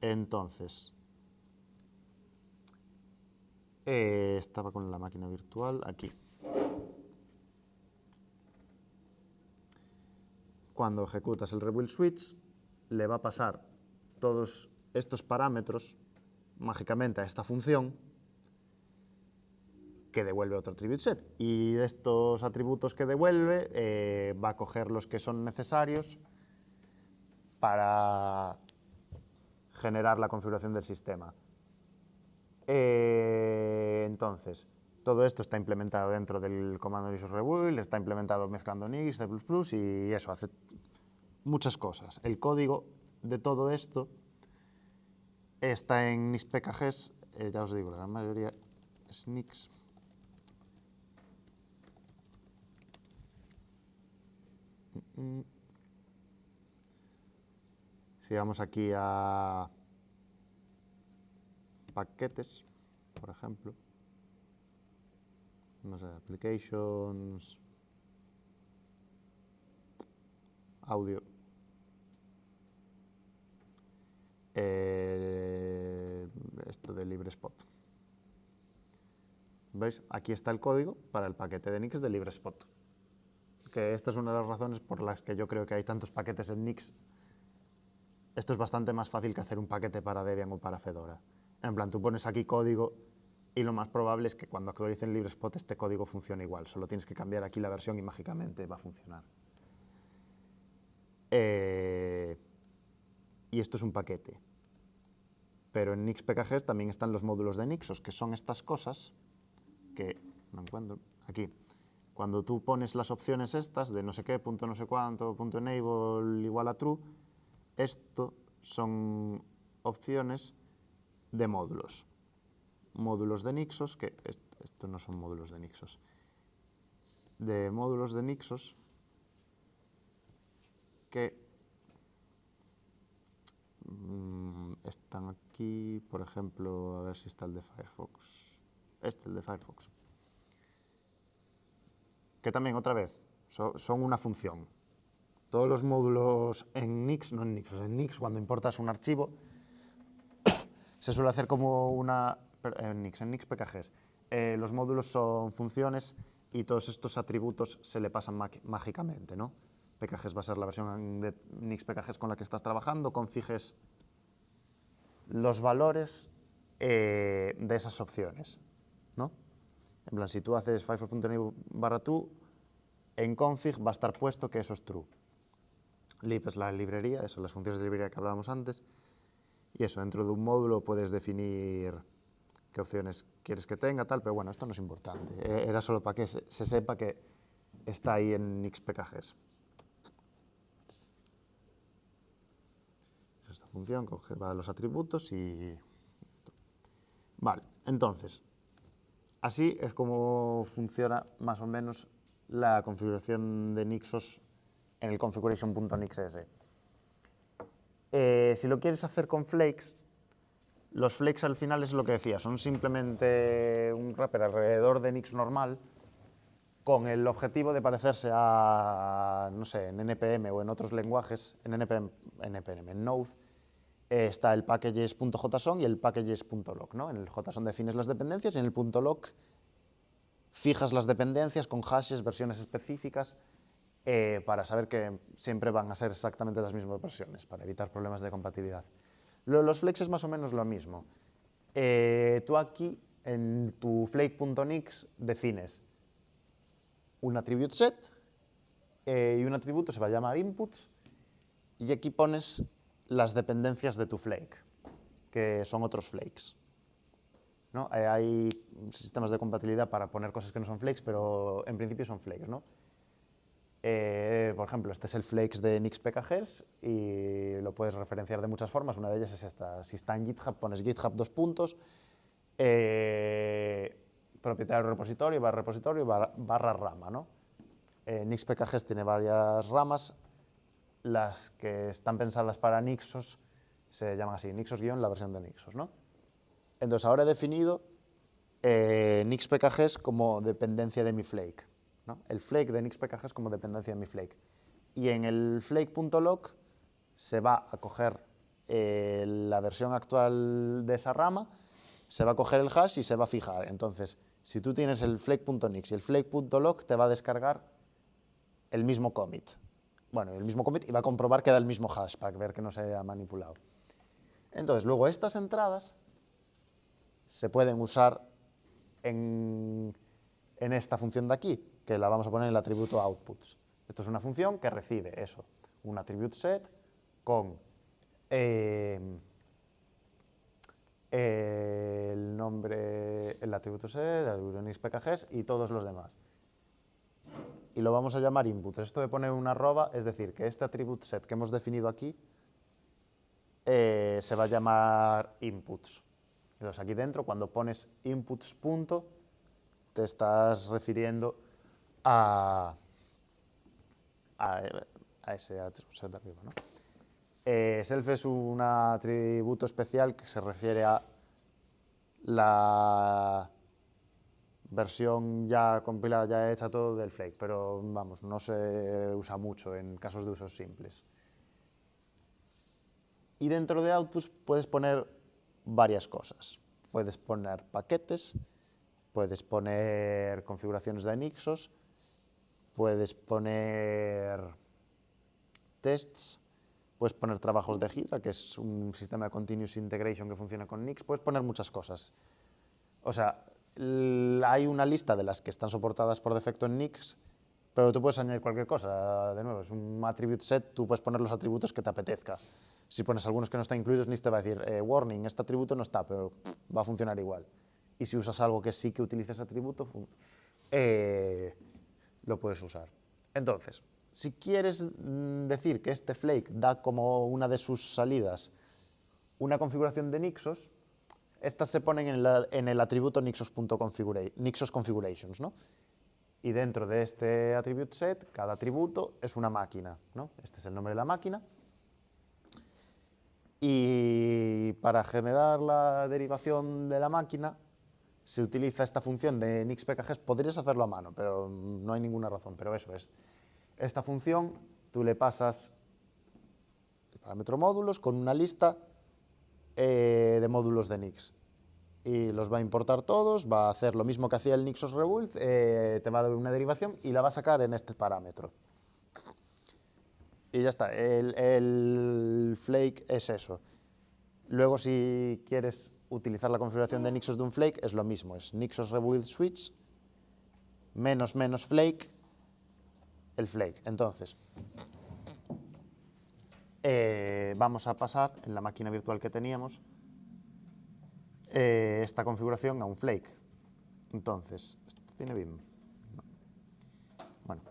Entonces, estaba con la máquina virtual aquí. Cuando ejecutas el rebuild switch, le va a pasar todos estos parámetros mágicamente a esta función que devuelve otro attribute set. Y de estos atributos que devuelve, va a coger los que son necesarios para generar la configuración del sistema. Entonces, todo esto está implementado dentro del comando Nixos Rebuild, está implementado mezclando Nix, C++ y eso, hace muchas cosas. El código de todo esto está en NixPKGs, ya os digo, la gran mayoría es Nix. Si vamos aquí a paquetes, por ejemplo, no sé, applications, audio, esto de LibreSpot. ¿Veis? Aquí está el código para el paquete de Nix de LibreSpot. Que esta es una de las razones por las que yo creo que hay tantos paquetes en Nix. Esto es bastante más fácil que hacer un paquete para Debian o para Fedora. En plan, tú pones aquí código y lo más probable es que cuando actualicen LibreSpot este código funcione igual. Solo tienes que cambiar aquí la versión y mágicamente va a funcionar. Y esto es un paquete. Pero en NixPKGs también están los módulos de Nixos, que son estas cosas que no encuentro aquí. Cuando tú pones las opciones estas de no sé qué, punto no sé cuánto, punto enable igual a true, esto son opciones de módulos. Módulos de Nixos, que esto no son módulos de Nixos. De módulos de Nixos que están aquí, por ejemplo, a ver si está el de Firefox. El de Firefox. Que también, otra vez, son una función. todos los módulos en Nix, no en Nix, en Nix cuando importas un archivo, se suele hacer como en Nix PKGs. Los módulos son funciones y todos estos atributos se le pasan mágicamente, ¿no? PKGs va a ser la versión de Nix PKGs con la que estás trabajando, confijes los valores de esas opciones, ¿no? En plan, si tú haces firefox.new/to, en config va a estar puesto que eso es true. Lib es la librería, eso, las funciones de librería que hablábamos antes. Y eso, dentro de un módulo puedes definir qué opciones quieres que tenga, tal, pero bueno, esto no es importante. Era solo para que se sepa que está ahí en Nix PKGs. Esta función coge los atributos y... Vale, entonces, así es como funciona más o menos la configuración de Nixos en el configuration.nixs. Si lo quieres hacer con flakes, los flakes al final es lo que decía, son simplemente un wrapper alrededor de Nix normal con el objetivo de parecerse a, no sé, en NPM o en otros lenguajes, en en Node, está el packages.json y el packages.log, ¿no? En el JSON defines las dependencias y en el .log fijas las dependencias con hashes, versiones específicas, para saber que siempre van a ser exactamente las mismas versiones, para evitar problemas de compatibilidad. Los flakes es más o menos lo mismo. Tú aquí, en tu flake.nix, defines un attribute set y un atributo se va a llamar inputs y aquí pones las dependencias de tu flake, que son otros flakes, ¿no? Hay sistemas de compatibilidad para poner cosas que no son flakes, pero en principio son flakes, ¿no? Por ejemplo, este es el flakes de Nix PKGs y lo puedes referenciar de muchas formas. Una de ellas es esta. Si está en GitHub, pones GitHub : propietario repositorio, barra rama, ¿no? Nix PKGs tiene varias ramas. Las que están pensadas para Nixos se llaman así, Nixos- la versión de Nixos, ¿no? Entonces ahora he definido Nix PKGs como dependencia de mi flake, ¿no? El flake de Nix PKGs como dependencia de mi flake. Y en el flake.log se va a coger la versión actual de esa rama, se va a coger el hash y se va a fijar. Entonces, si tú tienes el flake.nix y el flake.log, te va a descargar el mismo commit. Bueno, el mismo commit y va a comprobar que da el mismo hash para ver que no se haya manipulado. Entonces, luego estas entradas se pueden usar en esta función de aquí, que la vamos a poner en el atributo outputs. Esto es una función que recibe eso, un attribute set con el nombre, el atributo set, el Nix PKGs y todos los demás. Y lo vamos a llamar input. Esto de poner una arroba es decir, que este attribute set que hemos definido aquí se va a llamar inputs. Entonces aquí dentro, cuando pones inputs punto, te estás refiriendo a ese atributo set de arriba, ¿no? Self es un atributo especial que se refiere a la versión ya compilada, ya hecha todo del flake, pero vamos, no se usa mucho en casos de usos simples. Y dentro de outputs puedes poner varias cosas. Puedes poner paquetes, puedes poner configuraciones de Nixos, puedes poner tests, puedes poner trabajos de Gira, que es un sistema de continuous integration que funciona con Nix, puedes poner muchas cosas. O sea, hay una lista de las que están soportadas por defecto en Nix, pero tú puedes añadir cualquier cosa. De nuevo, es un attribute set, tú puedes poner los atributos que te apetezca. Si pones algunos que no están incluidos, Nix te va a decir, warning, este atributo no está, pero va a funcionar igual. Y si usas algo que sí que utiliza ese atributo, lo puedes usar. Entonces, si quieres decir que este flake da como una de sus salidas una configuración de Nixos, estas se ponen en el atributo Nixos configurations, ¿no? Y dentro de este attribute set, cada atributo es una máquina, ¿no? Este es el nombre de la máquina. Y para generar la derivación de la máquina, se utiliza esta función de Nix PKGs. Podrías hacerlo a mano, pero no hay ninguna razón. Pero eso es. Esta función tú le pasas el parámetro módulos con una lista de módulos de Nix. Y los va a importar todos, va a hacer lo mismo que hacía el Nixos Rebuild, te va a dar una derivación y la va a sacar en este parámetro. Y ya está, el flake es eso. Luego, si quieres utilizar la configuración de Nixos de un flake, es lo mismo, es Nixos Rebuild Switch menos menos flake, el flake. Entonces, vamos a pasar en la máquina virtual que teníamos esta configuración a un flake. Entonces, ¿esto tiene BIM? No. Bueno.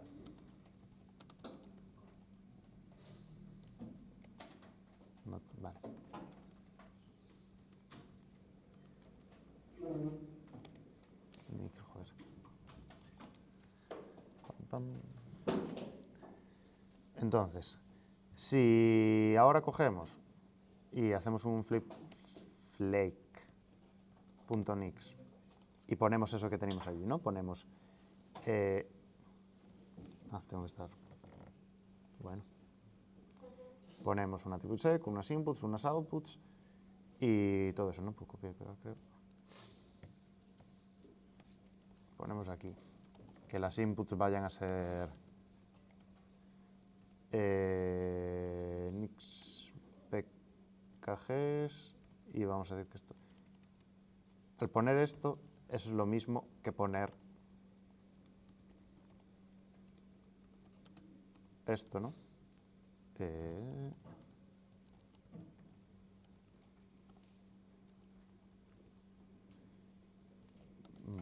No, vale. Micro, joder. Pam, pam. Entonces, si ahora cogemos y hacemos un flake.nix y ponemos eso que tenemos allí, ¿no? Ponemos... tengo que estar... Bueno. Ponemos un attribute set con unas inputs, unas outputs y todo eso, ¿no? Puedo copiar y pegar, creo. Ponemos aquí que las inputs vayan a ser Nix PKGs y vamos a decir que esto... Al poner esto es lo mismo que poner esto, ¿no?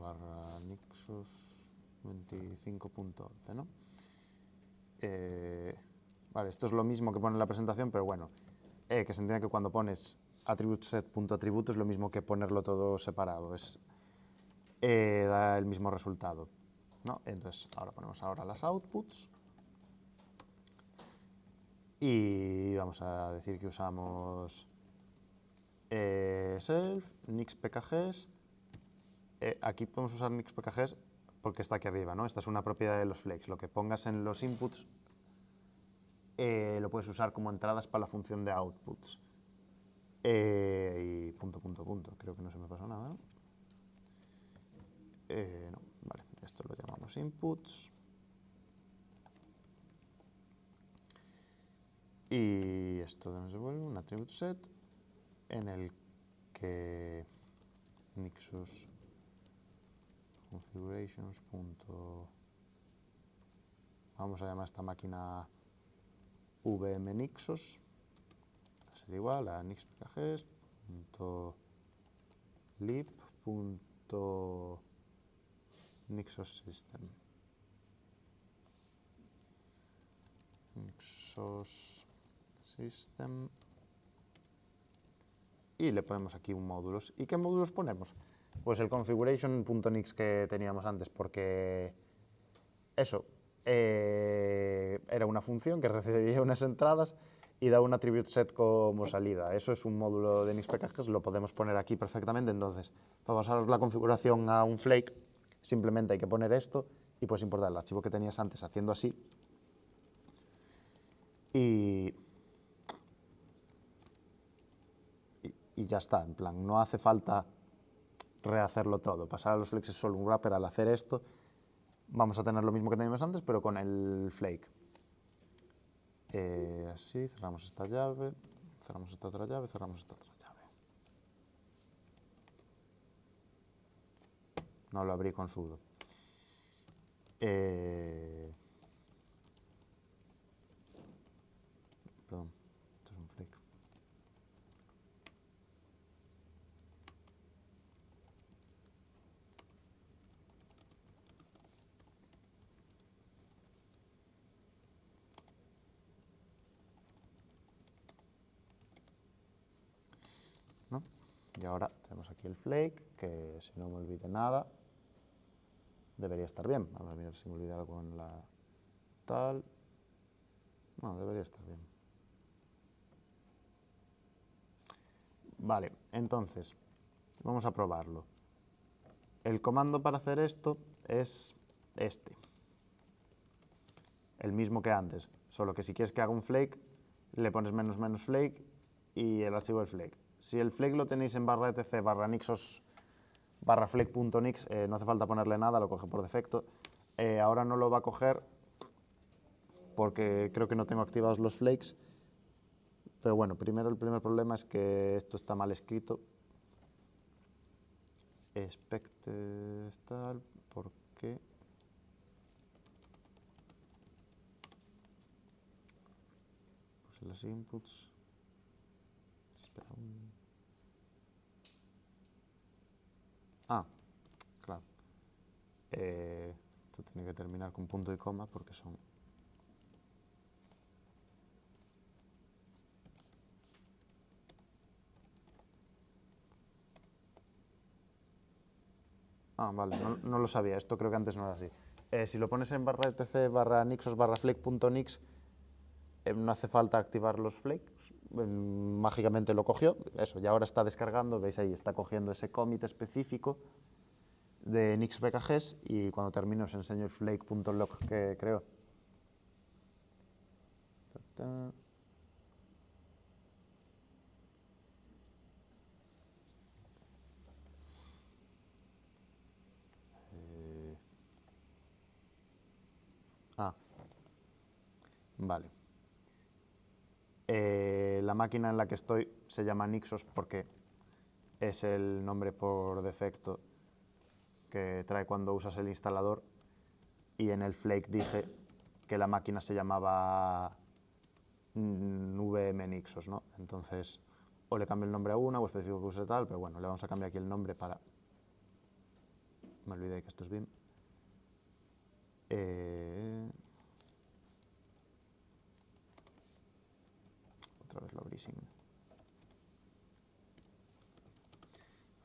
Barra Nixos 25.11, ¿no? Vale, esto es lo mismo que pone en la presentación, pero bueno, que se entiende que cuando pones attribute set.atributo es lo mismo que ponerlo todo separado, da el mismo resultado, ¿no? Entonces, ahora ponemos las outputs y vamos a decir que usamos self, nix pkgs. Aquí podemos usar nix pkgs porque está aquí arriba, ¿no? Esta es una propiedad de los flakes. Lo que pongas en los inputs lo puedes usar como entradas para la función de outputs. Y punto. Creo que no se me pasó nada, ¿no? No, vale. Esto lo llamamos inputs. Y esto nos devuelve un attribute set en el que Nixos configurations. Vamos a llamar a esta máquina vmnixos. Va a ser igual a nixpkgs.lib.nixossystem. Nixossystem. Y le ponemos aquí un módulos. ¿Y qué módulos ponemos? Pues el configuration.nix que teníamos antes, porque eso era una función que recibía unas entradas y da un attribute set como salida. Eso es un módulo de nixpkgs, lo podemos poner aquí perfectamente. Entonces, para pasar la configuración a un flake, simplemente hay que poner esto y puedes importar el archivo que tenías antes haciendo así. Y ya está, en plan, no hace falta rehacerlo todo. Pasar a los flakes es solo un wrapper. Al hacer esto, vamos a tener lo mismo que teníamos antes, pero con el flake. Así, cerramos esta llave, cerramos esta otra llave, cerramos esta otra llave. No lo abrí con sudo. Perdón, esto es un flake. ¿No? Y ahora tenemos aquí el flake, que si no me olvide nada, debería estar bien. Vamos a mirar si me olvidé algo en la tal. No, debería estar bien. Vale, entonces, vamos a probarlo. El comando para hacer esto es este. El mismo que antes. Solo que si quieres que haga un flake, le pones menos menos flake y el archivo del flake. Si el flake lo tenéis en barra etc barra nixos barra flake.nix, no hace falta ponerle nada, lo coge por defecto. Ahora no lo va a coger porque creo que no tengo activados los flakes. Pero bueno, primero el primer problema es que esto está mal escrito. Expected tal, ¿por qué? Puse las inputs. Espera un... Ah, claro. Esto tiene que terminar con punto y coma porque son... Ah, vale, no lo sabía, esto creo que antes no era así. Si lo pones en barra etc barra nixos barra flake.nix, no hace falta activar los flakes, mágicamente lo cogió, eso, y ahora está descargando, veis ahí, está cogiendo ese commit específico de nix.pkgs y cuando termine os enseño el flake.log que creo. Ah, vale. La máquina en la que estoy se llama Nixos porque es el nombre por defecto que trae cuando usas el instalador, y en el flake dije que la máquina se llamaba VM Nixos, ¿no? Entonces, o le cambio el nombre a una o especifico que use tal, pero bueno, le vamos a cambiar aquí el nombre para... Me olvidé que esto es BIM. Otra vez lo abrí sin...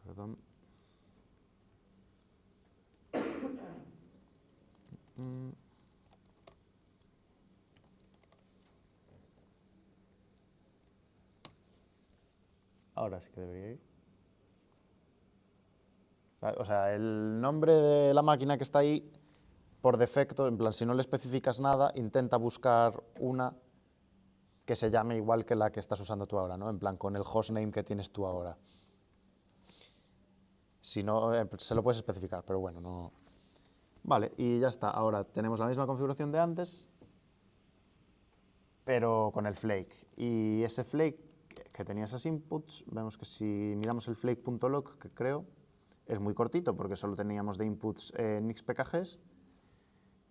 Perdón. Ahora sí que debería ir. O sea, el nombre de la máquina que está ahí, por defecto, en plan, si no le especificas nada, intenta buscar una que se llame igual que la que estás usando tú ahora, ¿no? En plan, con el hostname que tienes tú ahora. Si no, se lo puedes especificar, pero bueno, no... Vale, y ya está. Ahora tenemos la misma configuración de antes, pero con el flake. Y ese flake que tenía esas inputs, vemos que si miramos el flake.log, que creo, es muy cortito porque solo teníamos de inputs nix.pkgs,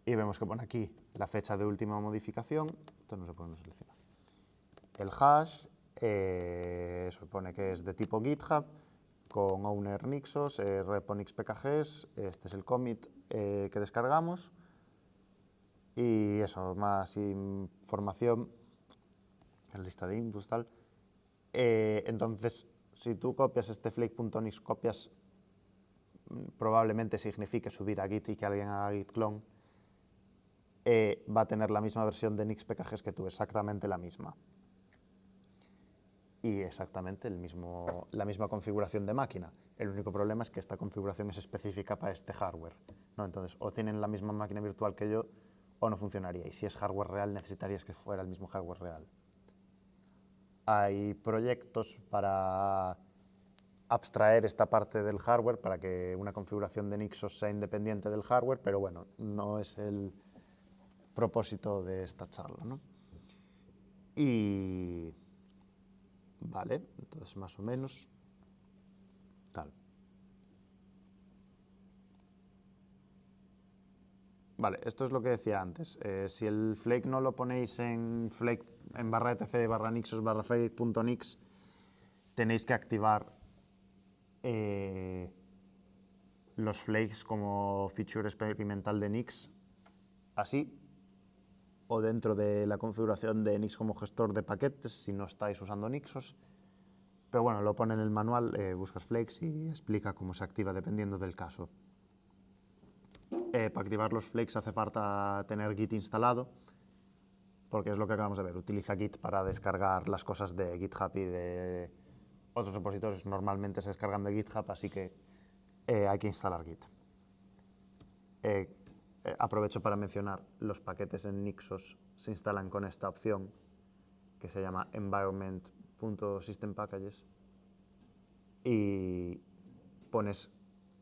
y vemos que pone aquí la fecha de última modificación, esto no se pone seleccionar. El hash, eso pone que es de tipo GitHub, con owner nixos, repo nix.pkgs, este es el commit que descargamos, y eso, más información, la lista de inputs, tal. Entonces, si tú copias este flake.nix, copias, probablemente signifique subir a Git y que alguien haga git clone, va a tener la misma versión de nix.pkgs que tú, exactamente la misma. Y exactamente la misma configuración de máquina. El único problema es que esta configuración es específica para este hardware, ¿no? Entonces, o tienen la misma máquina virtual que yo, o no funcionaría. Y si es hardware real, necesitarías que fuera el mismo hardware real. Hay proyectos para abstraer esta parte del hardware para que una configuración de Nixos sea independiente del hardware, pero bueno, no es el propósito de esta charla, ¿no? Y... Vale, entonces más o menos tal. Vale, esto es lo que decía antes. Si el flake no lo ponéis en flake en barra etc barra nixos barra flake.nix, tenéis que activar los flakes como feature experimental de Nix, así, o dentro de la configuración de Nix como gestor de paquetes si no estáis usando Nixos. Pero bueno, lo pone en el manual, buscas flakes y explica cómo se activa dependiendo del caso. Para activar los flakes hace falta tener Git instalado, porque es lo que acabamos de ver. Utiliza Git para descargar las cosas de GitHub y de otros repositorios. Normalmente se descargan de GitHub, así que hay que instalar Git. aprovecho para mencionar, los paquetes en Nixos se instalan con esta opción que se llama environment.systempackages y pones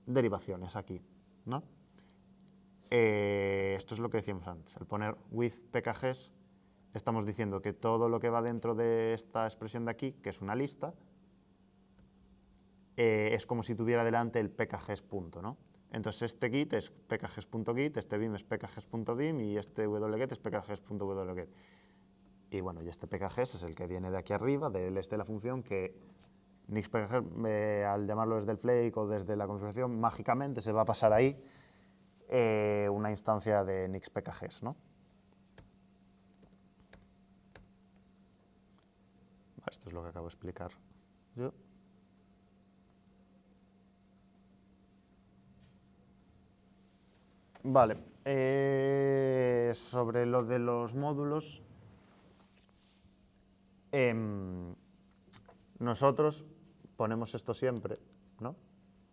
derivaciones aquí, ¿no? Esto es lo que decíamos antes, al poner with pkgs estamos diciendo que todo lo que va dentro de esta expresión de aquí, que es una lista, es como si tuviera delante el pkgs punto, ¿no? Entonces este git es pkgs.git, este bim es pkgs.bim y este wget es pkgs.wget. Y bueno, y este pkgs es el que viene de aquí arriba, del este de la función, que nixpkgs, al llamarlo desde el flake o desde la configuración, mágicamente se va a pasar ahí una instancia de nixpkgs, ¿no? Esto es lo que acabo de explicar yo. Vale, sobre lo de los módulos, nosotros ponemos esto siempre, ¿no?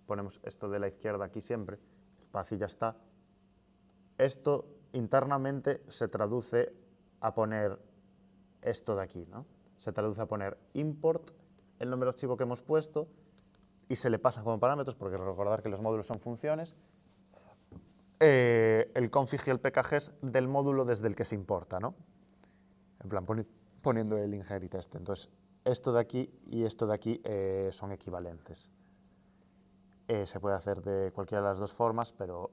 Ponemos esto de la izquierda aquí siempre, el path y ya está. Esto internamente se traduce a poner esto de aquí, ¿no? Se traduce a poner import, el nombre de archivo que hemos puesto, y se le pasa como parámetros, porque recordar que los módulos son funciones, el config y el pkgs del módulo desde el que se importa, ¿no? En plan, poniendo el inherit este. Entonces, esto de aquí y esto de aquí son equivalentes. Se puede hacer de cualquiera de las dos formas, pero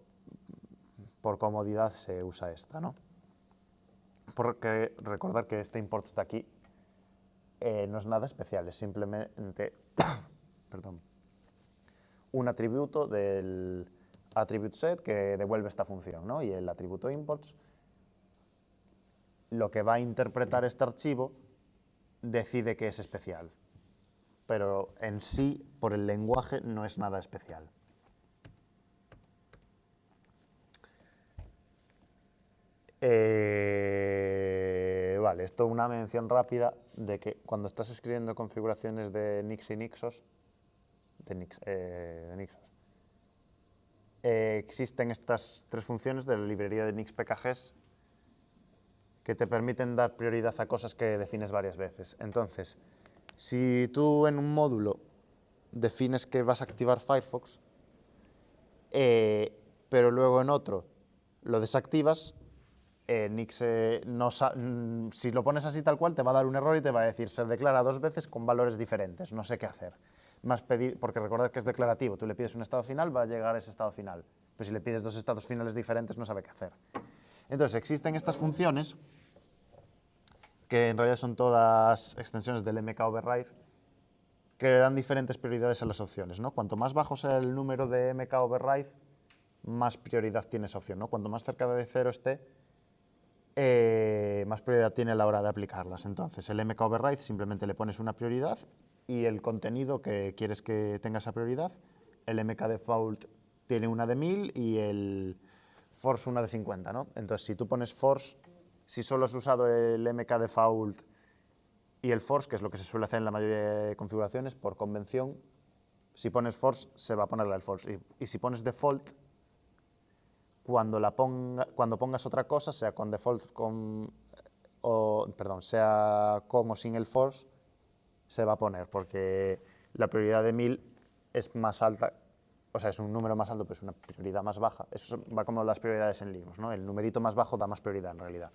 por comodidad se usa esta, ¿no? Porque recordar que este import de aquí no es nada especial, es simplemente perdón, un atributo del attribute set que devuelve esta función, ¿no? Y el atributo imports lo que va a interpretar este archivo decide que es especial, pero en sí, por el lenguaje, no es nada especial. Vale, esto es una mención rápida de que cuando estás escribiendo configuraciones de Nix y Nixos, existen estas tres funciones de la librería de nixpkgs que te permiten dar prioridad a cosas que defines varias veces. Entonces, si tú en un módulo defines que vas a activar Firefox, pero luego en otro lo desactivas, Nix, si lo pones así tal cual, te va a dar un error y te va a decir se declara dos veces con valores diferentes, no sé qué hacer. Porque recordad que es declarativo, tú le pides un estado final, va a llegar ese estado final. Pero si le pides dos estados finales diferentes, no sabe qué hacer. Entonces, existen estas funciones, que en realidad son todas extensiones del mkoverride, que le dan diferentes prioridades a las opciones, ¿no? Cuanto más bajo sea el número de mkoverride, más prioridad tiene esa opción, ¿no? Cuanto más cerca de cero esté, más prioridad tiene a la hora de aplicarlas. Entonces, el mkoverride simplemente le pones una prioridad y el contenido que quieres que tenga esa prioridad. El mkdefault tiene una de 1000 y el force una de 50, ¿no? Entonces, si tú pones force, si solo has usado el mkdefault y el force, que es lo que se suele hacer en la mayoría de configuraciones, por convención, si pones force, se va a ponerle el force. Y si pones default, cuando pongas otra cosa, sea con default sea con o sin el force, se va a poner, porque la prioridad de 1000 es más alta, o sea, es un número más alto, pero es una prioridad más baja. Eso va como las prioridades en Linux, ¿no? El numerito más bajo da más prioridad en realidad.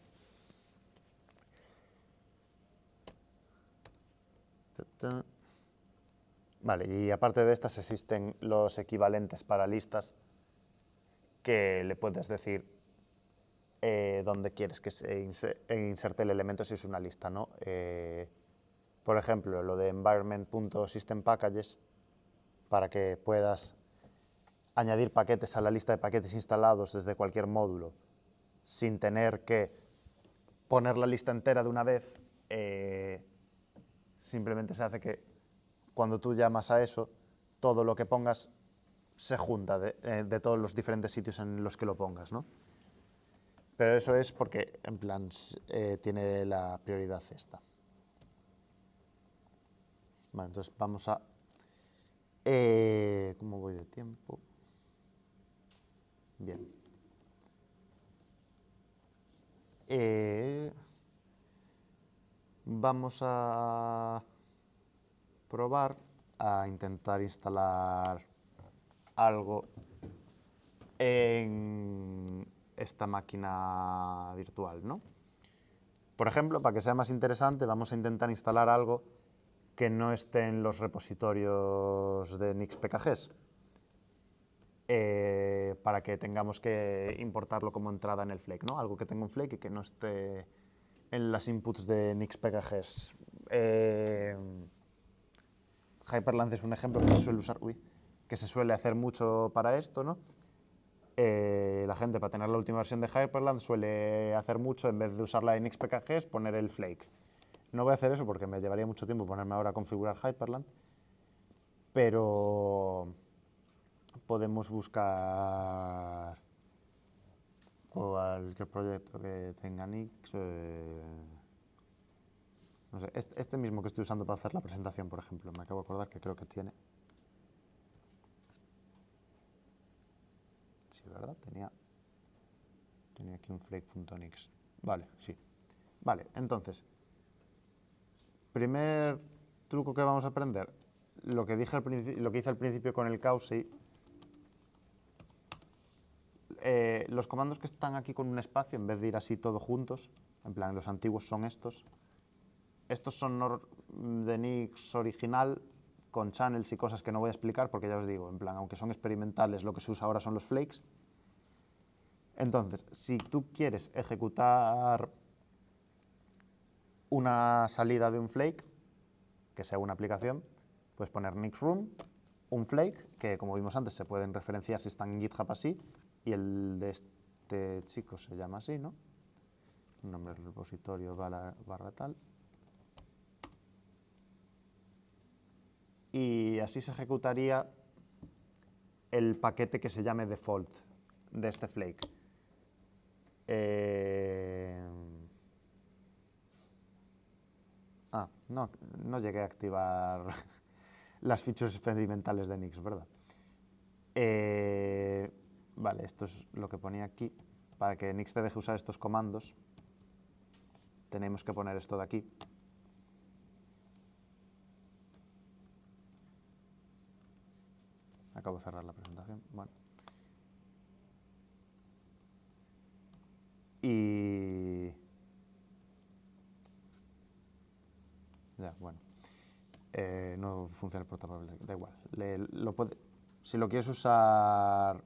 Vale, y aparte de estas existen los equivalentes para listas que le puedes decir dónde quieres que se inserte el elemento si es una lista, ¿no? Por ejemplo, lo de environment.systempackages, para que puedas añadir paquetes a la lista de paquetes instalados desde cualquier módulo sin tener que poner la lista entera de una vez, simplemente se hace que cuando tú llamas a eso, todo lo que pongas se junta de todos los diferentes sitios en los que lo pongas, ¿no? Pero eso es porque, en plan, tiene la prioridad esta. Vale, entonces vamos a... ¿cómo voy de tiempo? Bien. Eh, Vamos a probar a intentar instalar algo en esta máquina virtual, ¿no? Por ejemplo, para que sea más interesante, vamos a intentar instalar algo que no esté en los repositorios de NixPKGs, para que tengamos que importarlo como entrada en el Flake, ¿no? Algo que tenga un Flake y que no esté en las inputs de NixPKGs. Hyperland es un ejemplo que se suele usar, que se suele hacer mucho para esto, ¿no? La gente, para tener la última versión de Hyperland, suele hacer mucho, en vez de usarla en XPKGs, poner el Flake. No voy a hacer eso porque me llevaría mucho tiempo ponerme ahora a configurar Hyperland, pero podemos buscar cualquier proyecto que tenga Nix. No sé, este mismo que estoy usando para hacer la presentación, por ejemplo, me acabo de acordar que creo que tiene. Sí, ¿verdad? Tenía aquí un flake.nix. Vale, sí. Vale, entonces, primer truco que vamos a aprender, lo que hice al principio con el Causi. Los comandos que están aquí con un espacio, en vez de ir así todos juntos, en plan, los antiguos son estos. Estos son de Nix original, con channels y cosas que no voy a explicar porque ya os digo, en plan, aunque son experimentales, lo que se usa ahora son los flakes. Entonces, si tú quieres ejecutar una salida de un flake, que sea una aplicación, puedes poner nixroom, un flake, que como vimos antes se pueden referenciar si están en GitHub así, y el de este chico se llama así, ¿no? Nombre del repositorio barra tal. Y así se ejecutaría el paquete que se llame default de este flake. No llegué a activar las features experimentales de Nix, ¿verdad? Vale, esto es lo que ponía aquí. Para que Nix te deje usar estos comandos, tenemos que poner esto de aquí. Acabo de cerrar la presentación. Bueno. Y... Ya, bueno. No funciona el portable, da igual. Si lo quieres usar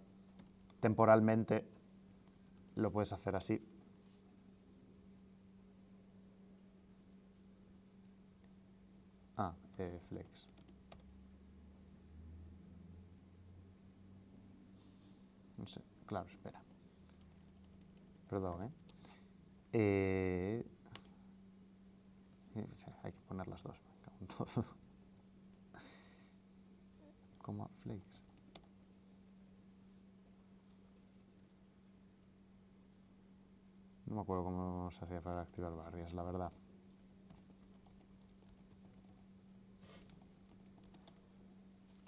temporalmente, lo puedes hacer así. Flex. No sé, claro, espera. Perdón, hay que poner las dos, me cago en todo. Como flakes. No me acuerdo cómo se hacía para activar barrias, la verdad.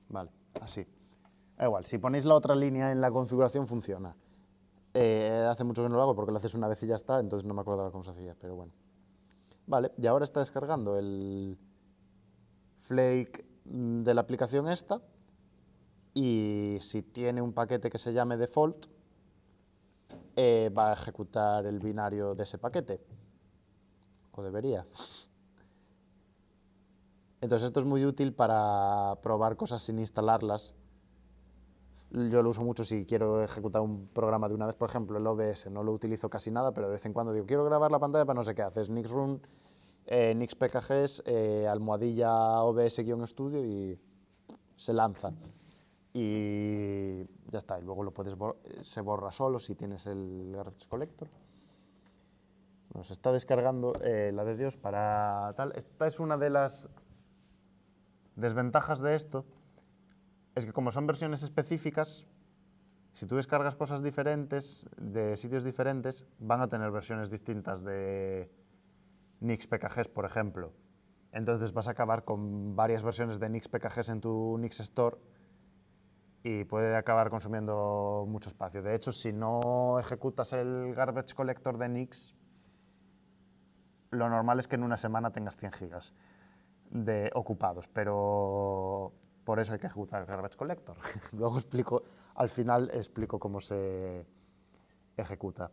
Vale, así. Igual, si ponéis la otra línea en la configuración funciona. Hace mucho que no lo hago porque lo haces una vez y ya está, entonces no me acordaba cómo se hacía, pero bueno. Vale, y ahora está descargando el flake de la aplicación esta, y si tiene un paquete que se llame default, va a ejecutar el binario de ese paquete. O debería. Entonces esto es muy útil para probar cosas sin instalarlas. Yo lo uso mucho si quiero ejecutar un programa de una vez, por ejemplo, el OBS. No lo utilizo casi nada, pero de vez en cuando digo, quiero grabar la pantalla para no sé qué. Haces nixroom, nixpkgs, almohadilla OBS-studio y se lanza. Y ya está, y luego se borra solo si tienes el garbage collector. Nos está descargando la de Dios para tal. Esta es una de las desventajas de esto, es que como son versiones específicas, si tú descargas cosas diferentes, de sitios diferentes, van a tener versiones distintas de NixPKGs, por ejemplo. Entonces vas a acabar con varias versiones de NixPKGs en tu Nix Store y puede acabar consumiendo mucho espacio. De hecho, si no ejecutas el garbage collector de Nix, lo normal es que en una semana tengas 100 gigas ocupados, pero por eso hay que ejecutar el garbage collector. Luego al final explico cómo se ejecuta.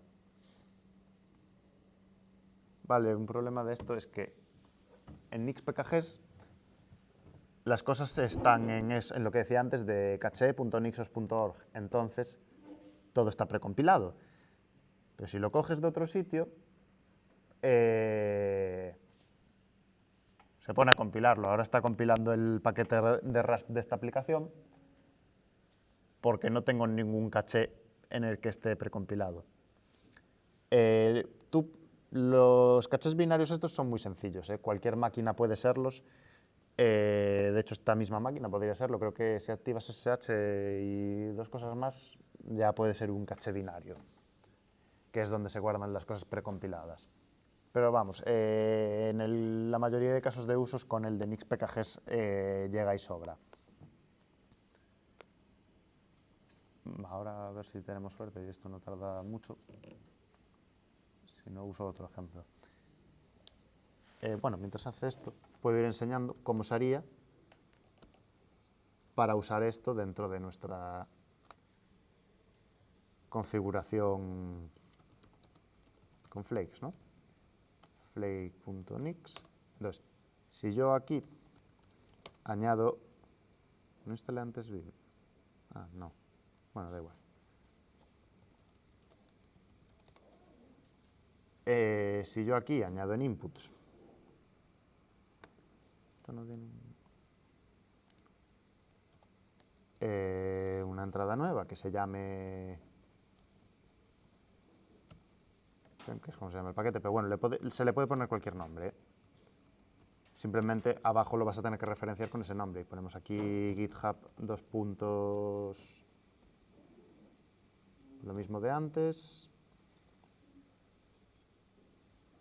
Vale, un problema de esto es que en nixpkgs las cosas están en lo que decía antes de caché.nixos.org, entonces todo está precompilado. Pero si lo coges de otro sitio, se pone a compilarlo. Ahora está compilando el paquete de Rust de esta aplicación porque no tengo ningún caché en el que esté precompilado. Los cachés binarios estos son muy sencillos, cualquier máquina puede serlos. De hecho, esta misma máquina podría serlo. Creo que si activas SSH y dos cosas más, ya puede ser un caché binario, que es donde se guardan las cosas precompiladas. Pero vamos, la mayoría de casos de usos con el de nixpkgs llega y sobra. Ahora a ver si tenemos suerte y esto no tarda mucho. Si no, uso otro ejemplo. Bueno, mientras hace esto, puedo ir enseñando cómo se haría para usar esto dentro de nuestra configuración con flakes, ¿no? Flake.nix. Entonces, si yo aquí añado... ¿No instalé antes Vim? Ah, no. Bueno, da igual. Si yo aquí añado en inputs... Esto no tiene... una entrada nueva que se llame... ¿Qué es cómo se llama el paquete? Pero bueno, se le puede poner cualquier nombre, ¿eh? Simplemente abajo lo vas a tener que referenciar con ese nombre. Y ponemos aquí GitHub dos puntos... Lo mismo de antes.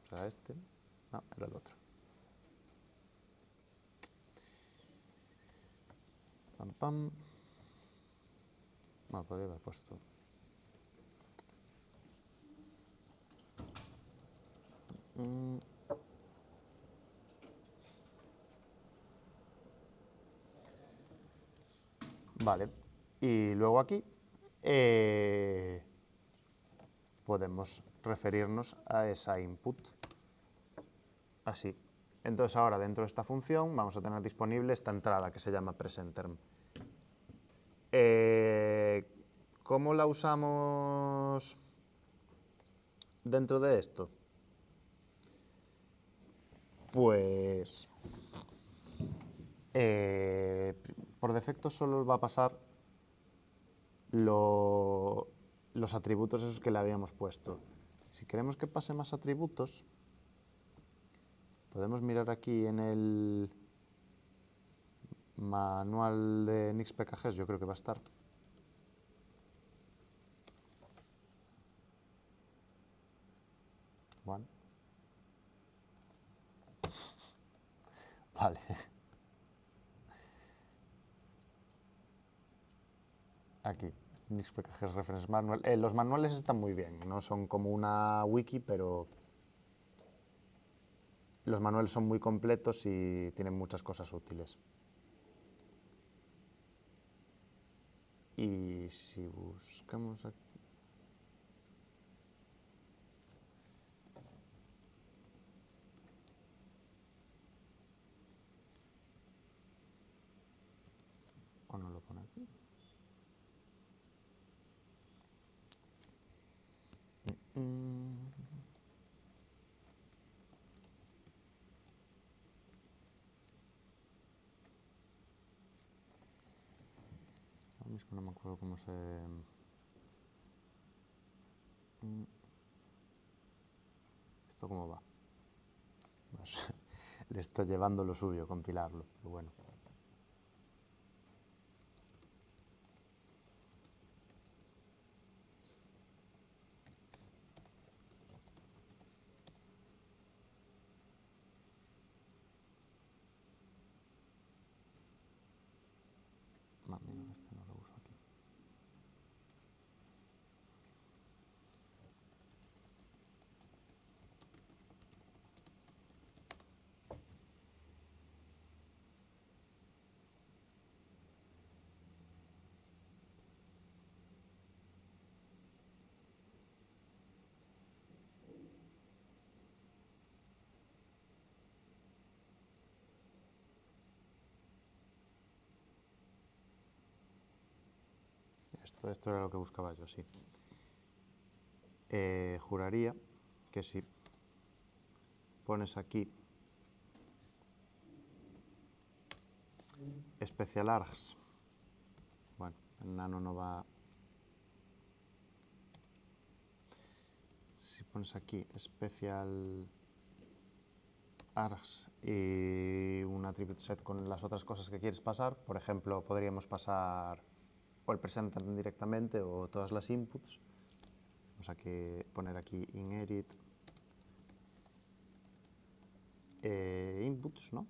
O sea, este. No, era el otro. Pam, pam. No, podría haber puesto... Vale. Y luego aquí podemos referirnos a esa input. Así. Entonces ahora dentro de esta función vamos a tener disponible esta entrada que se llama presentTerm. ¿Cómo la usamos dentro de esto? Pues por defecto solo va a pasar los atributos esos que le habíamos puesto. Si queremos que pase más atributos, podemos mirar aquí en el manual de nixpkgs, yo creo que va a estar. One. Vale. Aquí, nixpkgs reference manual. Los manuales están muy bien, no son como una wiki, pero los manuales son muy completos y tienen muchas cosas útiles. Y si buscamos aquí... ¿O no lo pone aquí? Ahora mismo no me acuerdo cómo se... ¿Esto cómo va? Pues, le está llevando lo suyo compilarlo, pero bueno. No, mira, este no lo uso aquí. Todo esto era lo que buscaba yo, sí. Juraría que si pones aquí special args, bueno, el nano no va. Si pones aquí special args y un attribute set con las otras cosas que quieres pasar, por ejemplo, podríamos pasar o el presenter directamente o todas las inputs. Vamos a poner aquí inherit inputs, ¿no?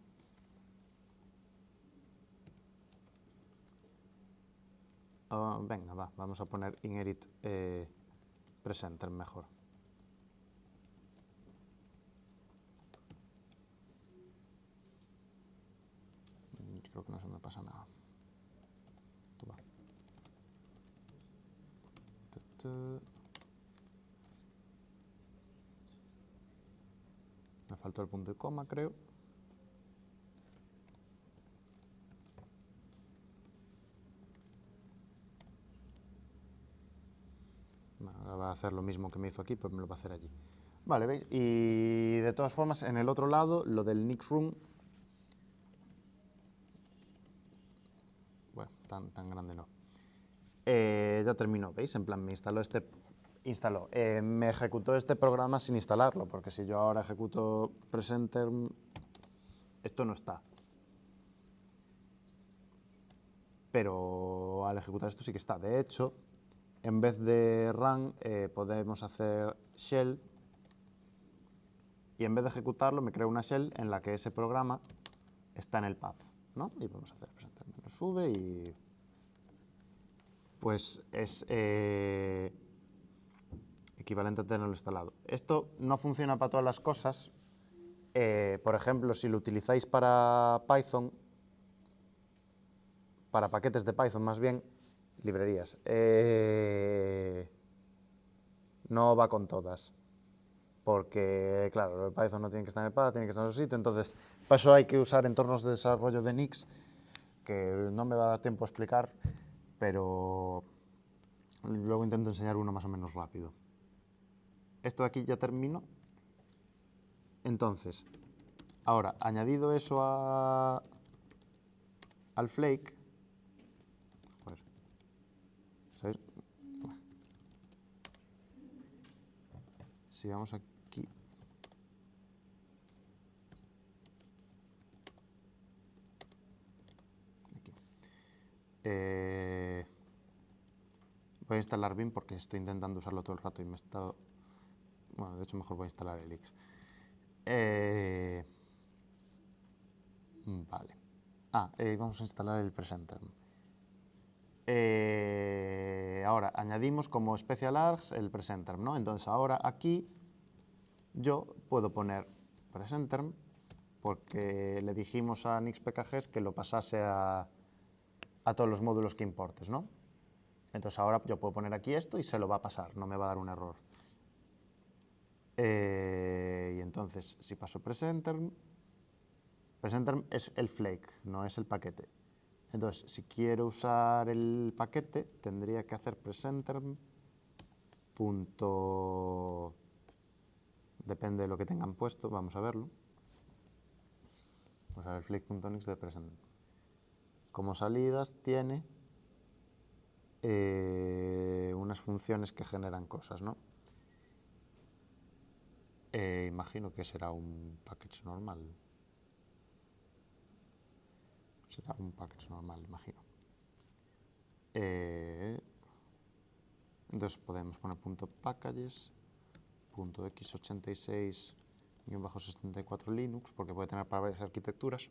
Venga, vamos a poner inherit presenter mejor. Creo que no se me pasa nada. Tú va. Me faltó el punto y coma, creo. Ahora va a hacer lo mismo que me hizo aquí, pues me lo va a hacer allí. Vale, ¿veis? Y de todas formas, en el otro lado, lo del Nixroom, bueno, tan grande no. Ya terminó, ¿veis? En plan, me me ejecutó este programa sin instalarlo, porque si yo ahora ejecuto presenter, esto no está. Pero al ejecutar esto sí que está. De hecho, en vez de run, podemos hacer shell, y en vez de ejecutarlo, me creo una shell en la que ese programa está en el path, ¿no? Y podemos hacer presenter menos sube y pues es equivalente a tenerlo instalado. Esto no funciona para todas las cosas. Por ejemplo, si lo utilizáis para Python, para paquetes de Python más bien, librerías, no va con todas. Porque, claro, el Python no tiene que estar en el path, tiene que estar en otro sitio. Entonces, para eso hay que usar entornos de desarrollo de Nix, que no me va a dar tiempo a explicar, pero luego intento enseñar uno más o menos rápido. Esto de aquí ya termino. Entonces, ahora, añadido eso al flake, joder, ¿sabéis? Si vamos aquí, voy a instalar Vim porque estoy intentando usarlo todo el rato y me está... Bueno, de hecho mejor voy a instalar Elix. Vale. Vamos a instalar el presenter. Ahora, añadimos como special args el presenter, ¿no? Entonces ahora aquí yo puedo poner presenter porque le dijimos a NixPKGs que lo pasase a todos los módulos que importes, ¿no? Entonces ahora yo puedo poner aquí esto y se lo va a pasar, no me va a dar un error. Y entonces, si paso presenter es el flake, no es el paquete. Entonces, si quiero usar el paquete, tendría que hacer presenter punto... Depende de lo que tengan puesto, vamos a verlo. Vamos a ver flake.nix de presenter. Como salidas tiene unas funciones que generan cosas, ¿no? Imagino que será un package normal. Será un package normal, imagino. Entonces podemos poner .packages, .x86-64 Linux, porque puede tener para varias arquitecturas.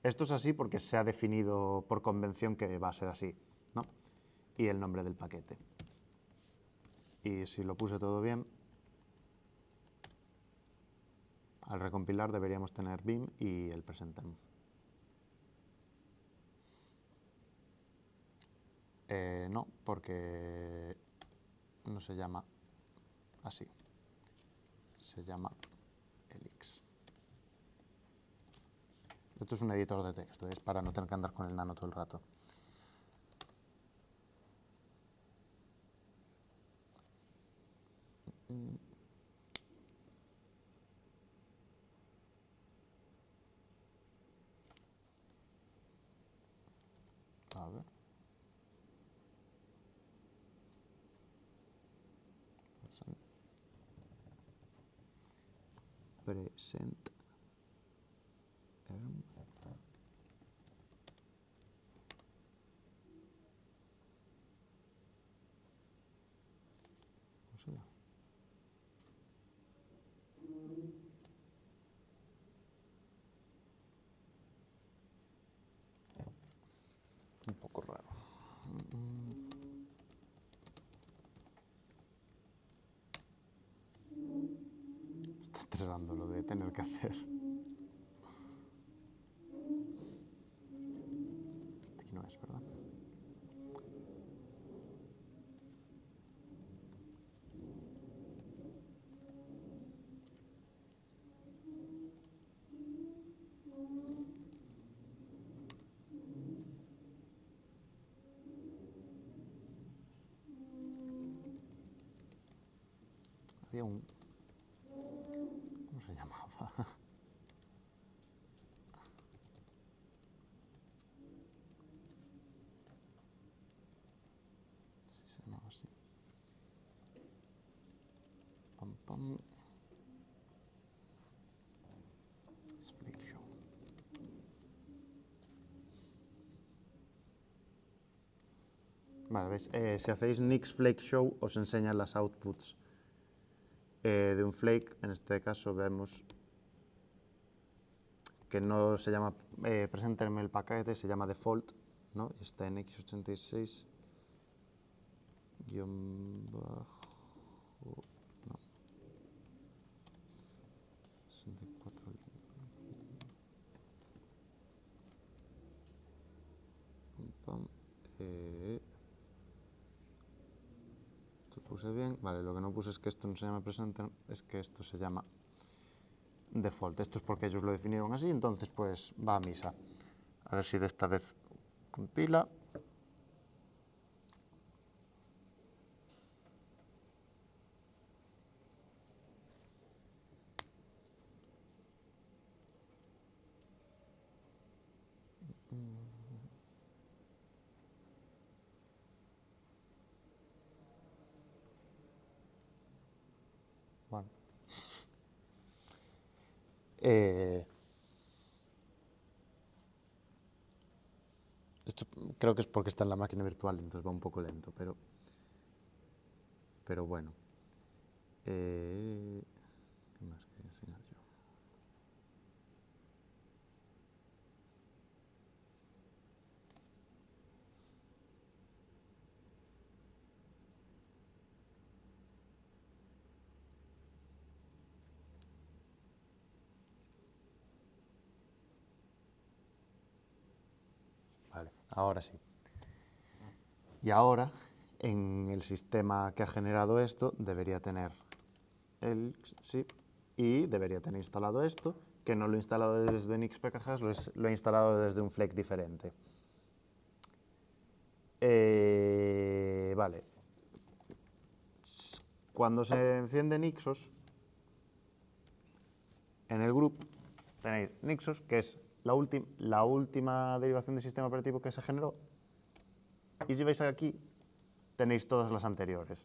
Esto es así porque se ha definido por convención que va a ser así, ¿no? Y el nombre del paquete. Y si lo puse todo bien, al recompilar deberíamos tener Vim y el presenter. No, porque no se llama así. Se llama Elix. Esto es un editor de texto, es para no tener que andar con el nano todo el rato. A ver. Present. ¿Cómo se llama? Un poco raro. Está estresando lo de tener que hacer. Aquí no es, ¿verdad? Había un... ¿Cómo se llamaba? Sí, se llamaba así. Pam, pam. Es Flake Show. Vale, ¿veis? Si hacéis Nix Flake Show os enseña las outputs de un flake. En este caso vemos que no se llama presentarme el paquete, se llama default, ¿no? Y está en x86 guión bajo, no, 64, pam, esto puse bien, vale, lo que no puse es que esto no se llama presenter, es que esto se llama default. Esto es porque ellos lo definieron así, entonces pues va a misa. A ver si de esta vez compila. Bueno. Esto creo que es porque está en la máquina virtual, entonces va un poco lento, pero bueno. ¿Qué más quería enseñar yo? Vale, ahora sí. Y ahora, en el sistema que ha generado esto, debería tener el sí, y debería tener instalado esto, que no lo he instalado desde NixPKG, lo he instalado desde un Flake diferente. Vale. Cuando se enciende Nixos, en el group tenéis Nixos, que es la última derivación del sistema operativo que se generó. Y si veis aquí, tenéis todas las anteriores.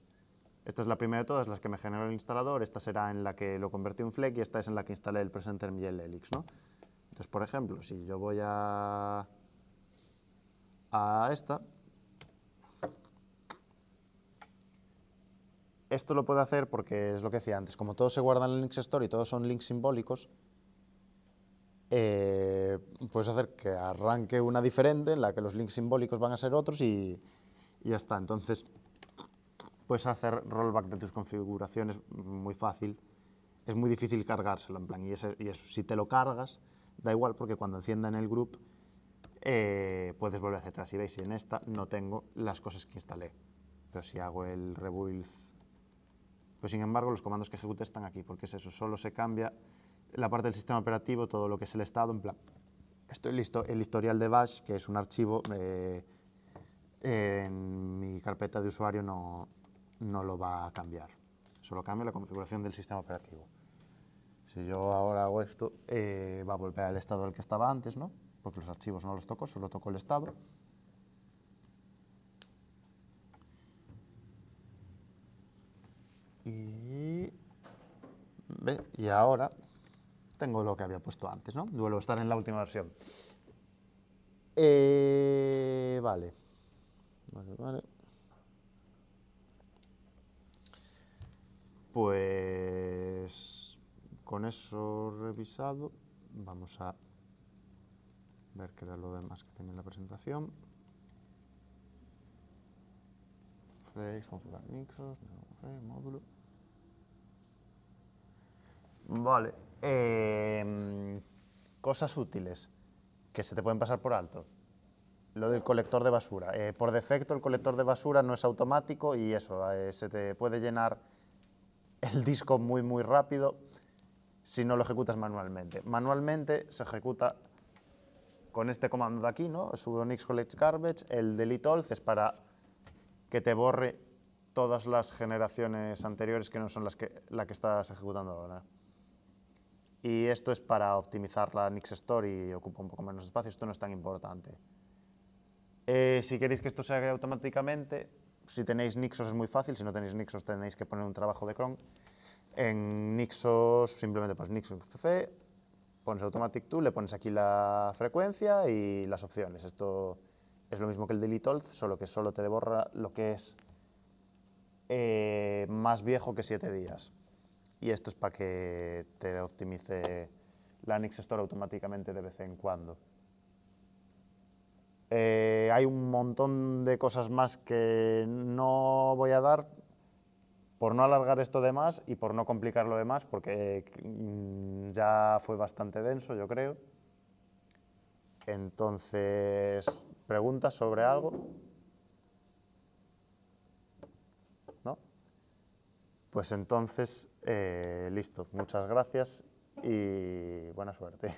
Esta es la primera de todas, las que me generó el instalador. Esta será en la que lo convertí en Flake y esta es en la que instalé el Presenterm y el Helix, ¿no? Entonces, por ejemplo, si yo voy a esta, esto lo puedo hacer porque es lo que decía antes, como todo se guarda en el Linux Store y todos son links simbólicos, puedes hacer que arranque una diferente en la que los links simbólicos van a ser otros y ya está. Entonces, puedes hacer rollback de tus configuraciones muy fácil. Es muy difícil cargárselo, en plan, y eso, si te lo cargas, da igual porque cuando encienda en el group puedes volver hacia atrás. Y veis, en esta no tengo las cosas que instalé. Pero si hago el rebuild, pues sin embargo los comandos que ejecute están aquí, porque es eso, solo se cambia la parte del sistema operativo, todo lo que es el estado, en plan, esto es el historial de bash, que es un archivo, en mi carpeta de usuario no lo va a cambiar. solo cambia la configuración del sistema operativo. Si yo ahora hago esto, va a volver al estado del que estaba antes, ¿no? Porque los archivos no los toco, solo toco el estado. Y ahora tengo lo que había puesto antes, ¿no? Vuelvo a estar en la última versión. Vale. Pues con eso revisado, vamos a ver qué era lo demás que tenía en la presentación. Configurar Nixos, módulo. Vale. Cosas útiles que se te pueden pasar por alto. Lo del colector de basura. Por defecto el colector de basura no es automático y eso, se te puede llenar el disco muy rápido si no lo ejecutas manualmente. Manualmente se ejecuta con este comando de aquí, ¿no? Sudo nix collect garbage. El delete all es para que te borre todas las generaciones anteriores que no son la que estás ejecutando ahora. Y esto es para optimizar la Nix Store y ocupa un poco menos espacio, esto no es tan importante. Si queréis que esto se haga automáticamente, si tenéis Nixos es muy fácil, si no tenéis Nixos tenéis que poner un trabajo de cron. En Nixos simplemente pones Nixos.c, pones Automatic Tool, le pones aquí la frecuencia y las opciones. Esto es lo mismo que el delete all, solo que solo te borra lo que es más viejo que 7 días. Y esto es para que te optimice la Nix Store automáticamente de vez en cuando. Hay un montón de cosas más que no voy a dar por no alargar esto de más y por no complicarlo de más, porque ya fue bastante denso, yo creo. Entonces, ¿preguntas sobre algo? ¿No? Pues entonces, listo. Muchas gracias y buena suerte.